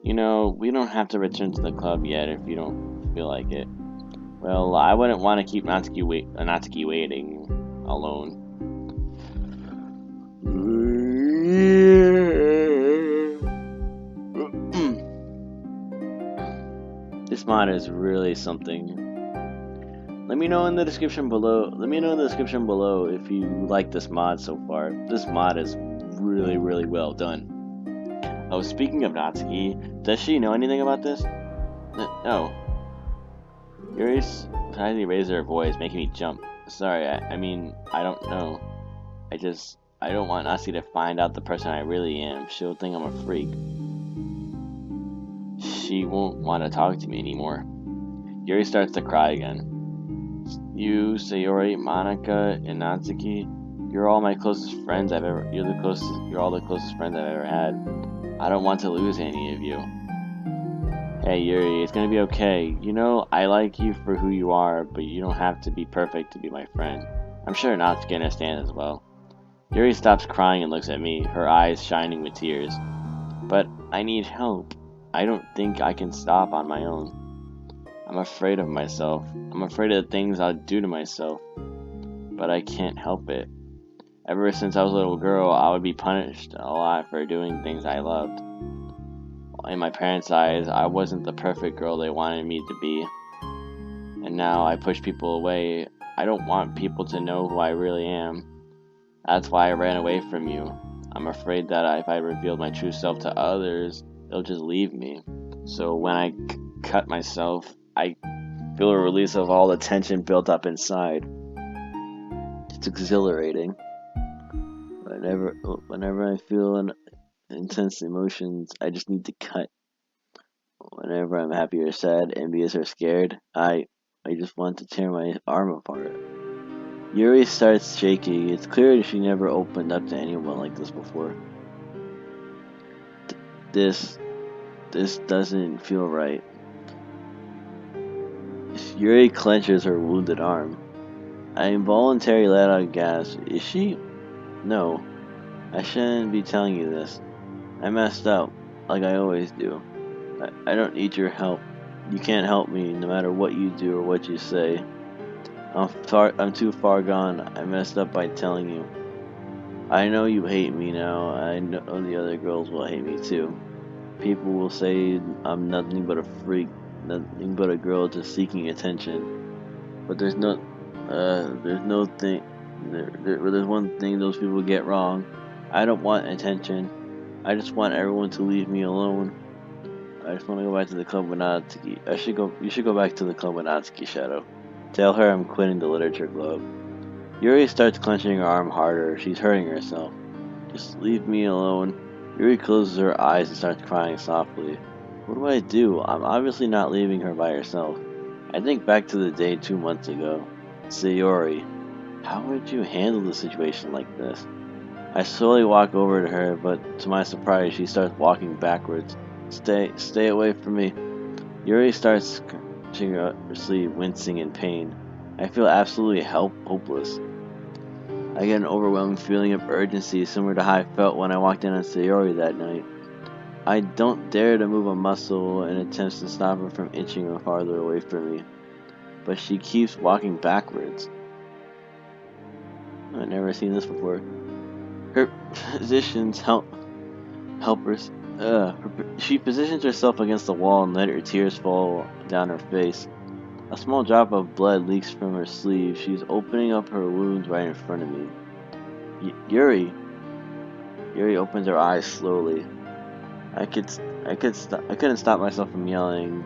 A: You know, we don't have to return to the club yet if you don't feel like it. Well, I wouldn't want to keep Natsuki waiting alone.
B: This mod is really something. Let me know in the description below. If you like this mod so far. This mod is really, really well done. Oh, speaking of Natsuki, does she know anything about this? No. Yuri slightly raised her voice, making me jump. Sorry, I mean, I don't know. I don't want Natsuki to find out the person I really am. She'll think I'm a freak. She won't want to talk to me anymore. Yuri starts to cry again. You, Sayori, Monica, and Natsuki, you're all my closest friends I've ever. You're all the closest friends I've ever had. I don't want to lose any of you. Hey Yuri, it's gonna be okay. You know, I like you for who you are, but you don't have to be perfect to be my friend. I'm sure Natsuki understands as well. Yuri stops crying and looks at me, her eyes shining with tears. But I need help. I don't think I can stop on my own. I'm afraid of myself. I'm afraid of the things I'll do to myself. But I can't help it. Ever since I was a little girl, I would be punished a lot for doing things I loved. In my parents' eyes, I wasn't the perfect girl they wanted me to be. And now I push people away. I don't want people to know who I really am. That's why I ran away from you. I'm afraid that if I revealed my true self to others, they'll just leave me. So when I cut myself, I feel a release of all the tension built up inside. It's exhilarating. Whenever I feel intense emotions, I just need to cut. Whenever I'm happy or sad, envious or scared, I just want to tear my arm apart. Yuri starts shaking. It's clear she never opened up to anyone like this before. This doesn't feel right. Yuri clenches her wounded arm. I involuntarily let out a gasp. Is she? No. I shouldn't be telling you this. I messed up, like I always do. I don't need your help. You can't help me, no matter what you do or what you say. I'm too far gone. I messed up by telling you. I know you hate me now. I know the other girls will hate me too. People will say I'm nothing but a freak, nothing but a girl just seeking attention. But there's one thing those people get wrong. I don't want attention. I just want everyone to leave me alone. I just want to go back to the club with Natsuki. You should go back to the club with Natsuki, Shadow. Tell her I'm quitting the literature club. Yuri starts clenching her arm harder. She's hurting herself. Just leave me alone. Yuri closes her eyes and starts crying softly. What do? I'm obviously not leaving her by herself. I think back to the day 2 months ago. Sayori, how would you handle the situation like this? I slowly walk over to her, but to my surprise, she starts walking backwards. Stay away from me. Yuri starts scratching her sleeve, wincing in pain. I feel absolutely hopeless. I get an overwhelming feeling of urgency, similar to how I felt when I walked in on Sayori that night. I don't dare to move a muscle in attempts to stop her from inching farther away from me. But she keeps walking backwards. I've never seen this before. Her positions helpers. She positions herself against the wall and let her tears fall down her face. A small drop of blood leaks from her sleeve. She's opening up her wounds right in front of me. Yuri. Yuri opens her eyes slowly. I couldn't stop myself from yelling,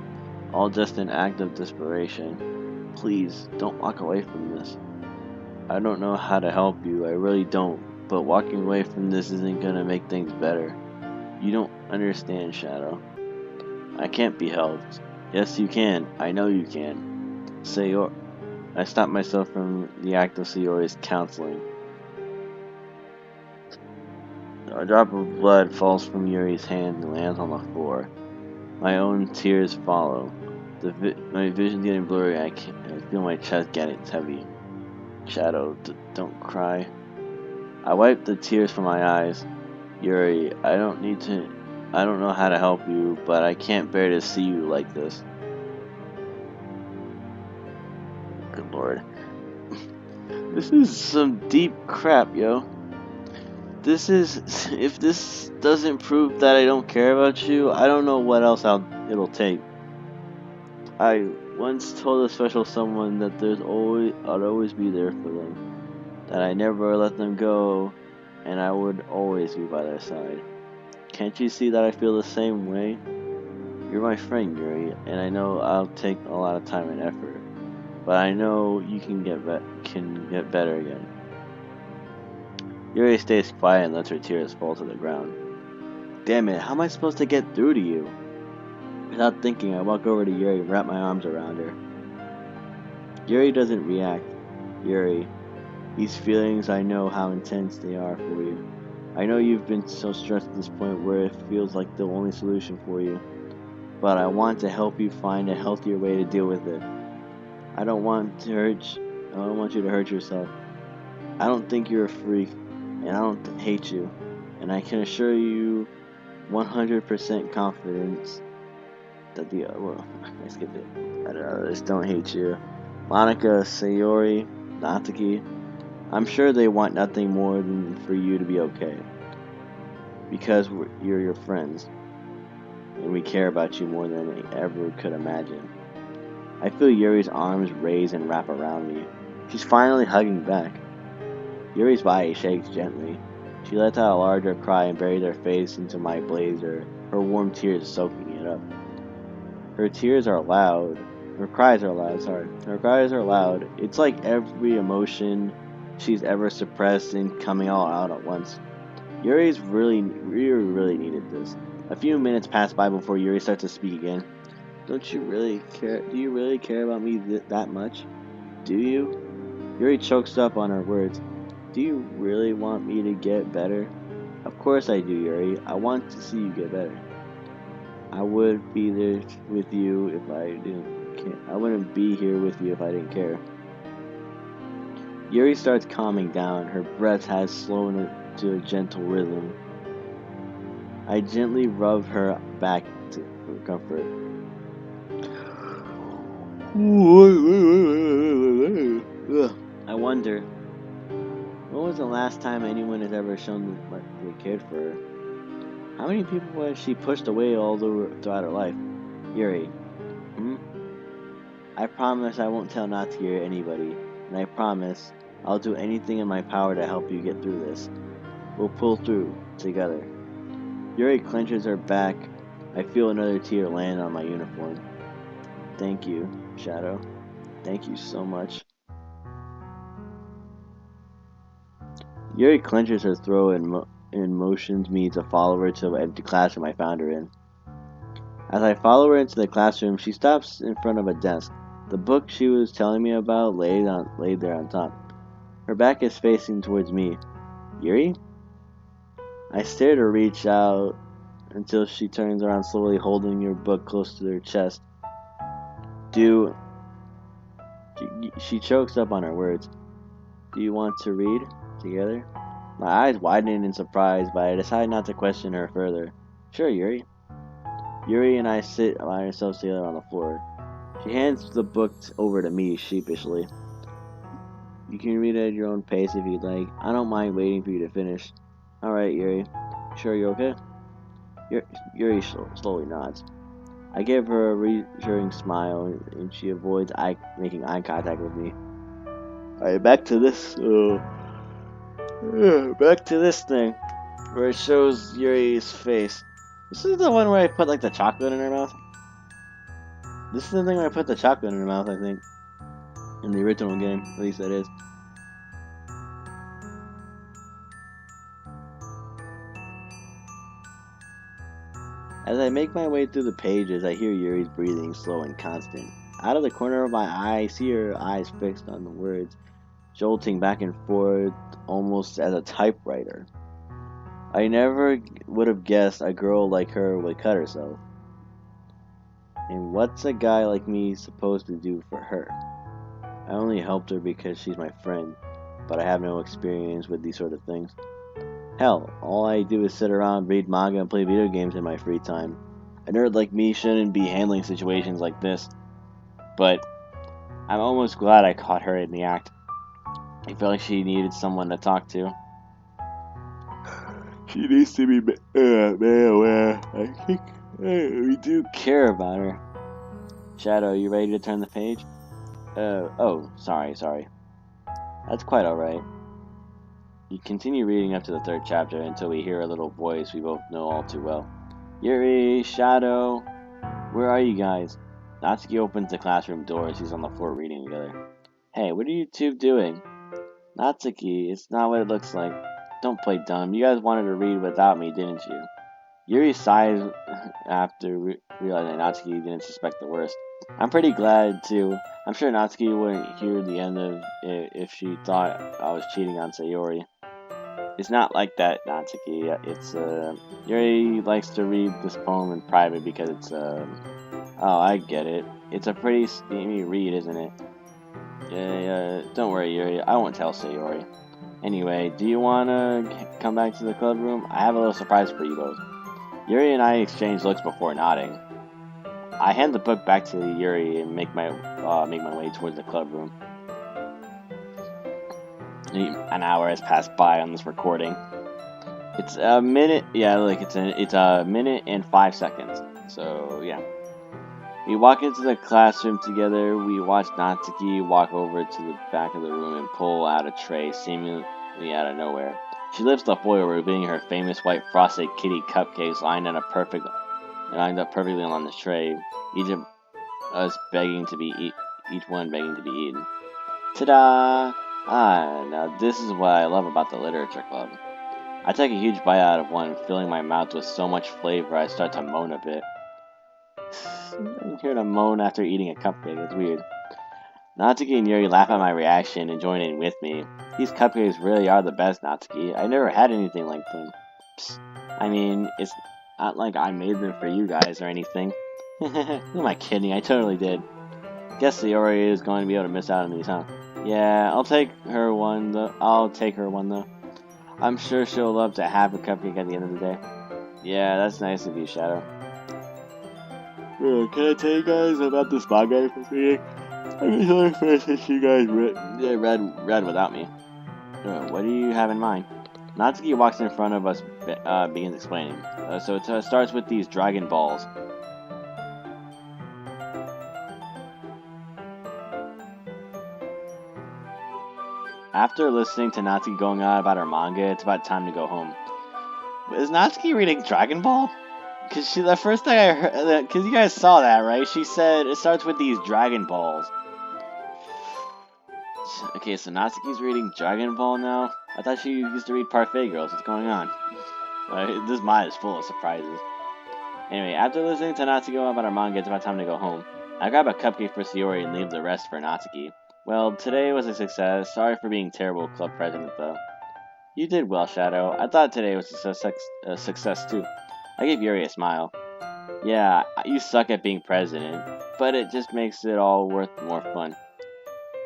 B: all just an act of desperation. Please, don't walk away from this. I don't know how to help you, I really don't, but walking away from this isn't gonna make things better. You don't understand, Shadow. I can't be helped. Yes, you can. I know you can. Sayori. I stopped myself from the act of Sayori's counseling. A drop of blood falls from Yuri's hand and lands on the floor. My own tears follow. My vision's getting blurry. I feel my chest getting heavy. Shadow, don't cry. I wipe the tears from my eyes. Yuri, I don't know how to help you, but I can't bear to see you like this. Good lord. This is some deep crap, yo. If this doesn't prove that I don't care about you, I don't know what else it'll take. I once told a special someone that I'd always be there for them, that I never let them go, and I would always be by their side. Can't you see that I feel the same way? You're my friend, Yuri, and I know I'll take a lot of time and effort, but I know you can get better again. Yuri stays quiet and lets her tears fall to the ground. Damn it, how am I supposed to get through to you? Without thinking, I walk over to Yuri and wrap my arms around her. Yuri doesn't react. Yuri, these feelings, I know how intense they are for you. I know you've been so stressed at this point where it feels like the only solution for you. But I want to help you find a healthier way to deal with it. I don't want you to hurt yourself. I don't think you're a freak, and I don't hate you. And I can assure you 100% confidence that I skipped it. I just don't hate you. Monica, Sayori, Natsuki, I'm sure they want nothing more than for you to be okay. Because you're your friends, and we care about you more than we ever could imagine. I feel Yuri's arms raise and wrap around me. She's finally hugging back. Yuri's body shakes gently. She lets out a larger cry and buries her face into my blazer, her warm tears soaking it up. Her tears are loud. Her cries are loud, Her cries are loud. It's like every emotion she's ever suppressed and coming all out at once. Yuri really needed this. A few minutes pass by before Yuri starts to speak again. Don't you really care? Do you really care about me that much? Do you? Yuri chokes up on her words. Do you really want me to get better? Of course I do, Yuri. I want to see you get better. I would be there with you if I didn't care. I wouldn't be here with you if I didn't care. Yuri starts calming down. Her breath has slowed to a gentle rhythm. I gently rub her back for comfort. I wonder, when was the last time anyone has ever shown that they cared for her? How many people has she pushed away throughout her life? Yuri, I promise I won't tell Natsuki or anybody, and I promise I'll do anything in my power to help you get through this. We'll pull through together. Yuri clenches her back. I feel another tear land on my uniform. Thank you, Shadow. Thank you so much. Yuri clenches her throat and motions me to follow her to the empty classroom I found her in. As I follow her into the classroom, she stops in front of a desk. The book she was telling me about laid there on top. Her back is facing towards me. Yuri? I stare to reach out until she turns around slowly, holding your book close to her chest. She chokes up on her words. Do you want to read together? My eyes widen in surprise, but I decide not to question her further. Sure, Yuri. Yuri and I sit by ourselves together on the floor. She hands the book over to me sheepishly. You can read it at your own pace if you'd like. I don't mind waiting for you to finish. Alright, Yuri. Sure you're okay? Yuri slowly nods. I give her a reassuring smile, and she avoids making eye contact with me. Alright, back to this thing, where it shows Yuri's face. This is the one where I put, like, the chocolate in her mouth? This is the thing where I put the chocolate in her mouth, I think. In the original game, at least that is. As I make my way through the pages, I hear Yuri's breathing slow and constant. Out of the corner of my eye, I see her eyes fixed on the words, jolting back and forth almost as a typewriter. I never would have guessed a girl like her would cut herself. And what's a guy like me supposed to do for her? I only helped her because she's my friend, but I have no experience with these sort of things. Hell, all I do is sit around, read manga, and play video games in my free time. A nerd like me shouldn't be handling situations like this. But I'm almost glad I caught her in the act. I felt like she needed someone to talk to. She needs to be made aware. I think we do care about her. Shadow, you ready to turn the page? Oh, sorry. That's quite alright. You continue reading up to the third chapter until we hear a little voice we both know all too well. Yuri, Shadow, where are you guys? Natsuki opens the classroom door as he's on the floor reading together. Hey, what are you two doing? Natsuki, it's not what it looks like. Don't play dumb. You guys wanted to read without me, didn't you? Yuri sighs after realizing Natsuki didn't suspect the worst. I'm pretty glad, too. I'm sure Natsuki wouldn't hear the end of it if she thought I was cheating on Sayori. It's not like that, Natsuki. It's, Yuri likes to read this poem in private because it's, oh, I get it. It's a pretty steamy read, isn't it? Yeah, don't worry, Yuri. I won't tell Sayori. Anyway, do you want to come back to the club room? I have a little surprise for you both. Yuri and I exchange looks before nodding. I hand the book back to Yuri and make my way towards the club room. An hour has passed by on this recording. It's a minute. Yeah, look, it's a minute and 5 seconds. So yeah. We walk into the classroom together. We watch Natsuki walk over to the back of the room and pull out a tray, seemingly out of nowhere. She lifts the foil, revealing her famous white frosted kitty cupcakes lined up perfectly on the tray. Each of us begging to be each one begging to be eaten. Ta-da! Now this is what I love about the literature club. I take a huge bite out of one, filling my mouth with so much flavor I start to moan a bit. I'm here to moan after eating a cupcake. It's weird. Natsuki and Yuri laugh at my reaction and join in with me. These cupcakes really are the best, Natsuki. I never had anything like them. Psst. I mean, it's not like I made them for you guys or anything. Who am I kidding? I totally did. Guess Sayori is going to be able to miss out on these, huh? Yeah, I'll take her one though. I'm sure she'll love to have a cupcake at the end of the day. Yeah, that's nice of you, Shadow. Can I tell you guys about this manga I was reading? I was only first since you guys read without me. What do you have in mind? Natsuki walks in front of us, begins explaining. So it starts with these Dragon Balls. After listening to Natsuki going on about her manga, it's about time to go home. Is Natsuki reading Dragon Ball? Because the first thing I heard, because you guys saw that, right? She said it starts with these Dragon Balls. Okay, so Natsuki's reading Dragon Ball now? I thought she used to read Parfait Girls. What's going on? This mod is full of surprises. Anyway, after listening to Natsuki go about her manga, it's about time to go home. I grab a cupcake for Sayori and leave the rest for Natsuki. Well, today was a success. Sorry for being terrible club president, though. You did well, Shadow. I thought today was a success, too. I gave Yuri a smile. Yeah, you suck at being president, but it just makes it all worth more fun.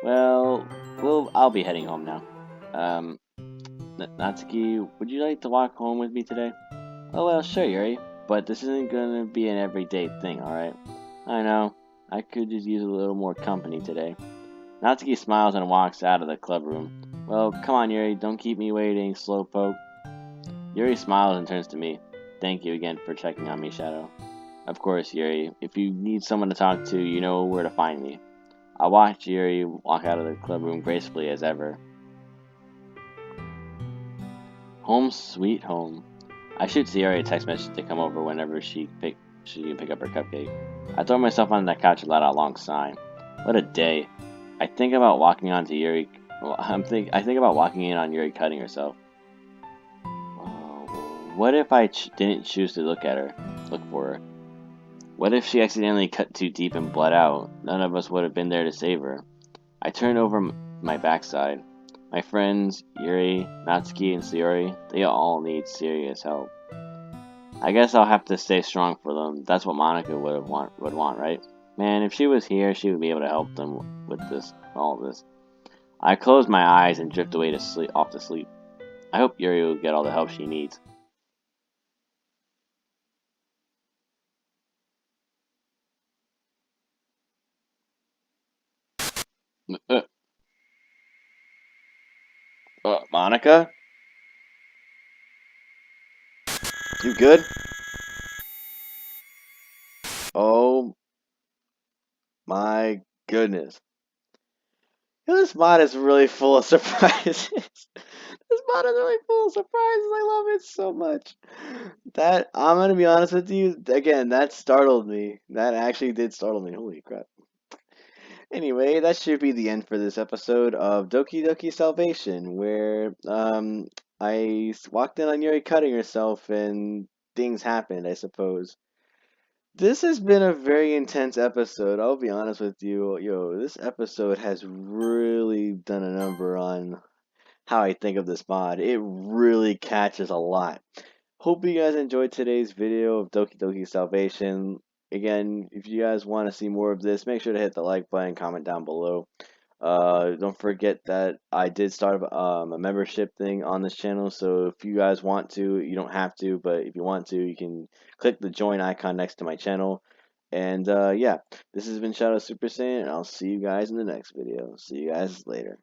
B: Well, I'll be heading home now. Natsuki, would you like to walk home with me today? Oh, well, sure, Yuri, but this isn't gonna be an everyday thing, alright? I know. I could just use a little more company today. Natsuki smiles and walks out of the club room. Well, come on, Yuri, don't keep me waiting, slowpoke. Yuri smiles and turns to me. Thank you again for checking on me, Shadow. Of course, Yuri. If you need someone to talk to, you know where to find me. I watched Yuri walk out of the club room gracefully as ever. Home sweet home. I shoot Sayori a text message to come over whenever she can pick up her cupcake. I throw myself on the couch and let out a long sigh. What a day. I think about walking onto Yuri. Well, I think about walking in on Yuri cutting herself. What if I didn't choose to look for her? What if she accidentally cut too deep and bled out? None of us would have been there to save her. I turned over my backside. My friends, Yuri, Natsuki, and Sayori, they all need serious help. I guess I'll have to stay strong for them. That's what Monica would want, right? Man, if she was here, she would be able to help them with all this. I close my eyes and drift away off to sleep. I hope Yuri will get all the help she needs. Monica? You good? Oh.
A: goodness. Yo, this mod is really full of surprises. This mod is really full of surprises. I love it so much. That I'm gonna be honest with you. Again, that startled me. That actually did startle me. Holy crap. Anyway, that should be the end for this episode of Doki Doki Salvation, where walked in on Yuri cutting herself and things happened, I suppose. This has been a very intense episode. I'll be honest with you. Yo, this episode has really done a number on how I think of this mod. It really catches a lot. Hope you guys enjoyed today's video of Doki Doki Salvation. Again, if you guys want to see more of this, make sure to hit the like button, comment down below. Don't forget that I did start a membership thing on this channel, so if you guys want to, you don't have to, but if you want to, you can click the join icon next to my channel. And yeah, this has been Shadow Super Saiyan, and I'll see you guys in the next video. See you guys later.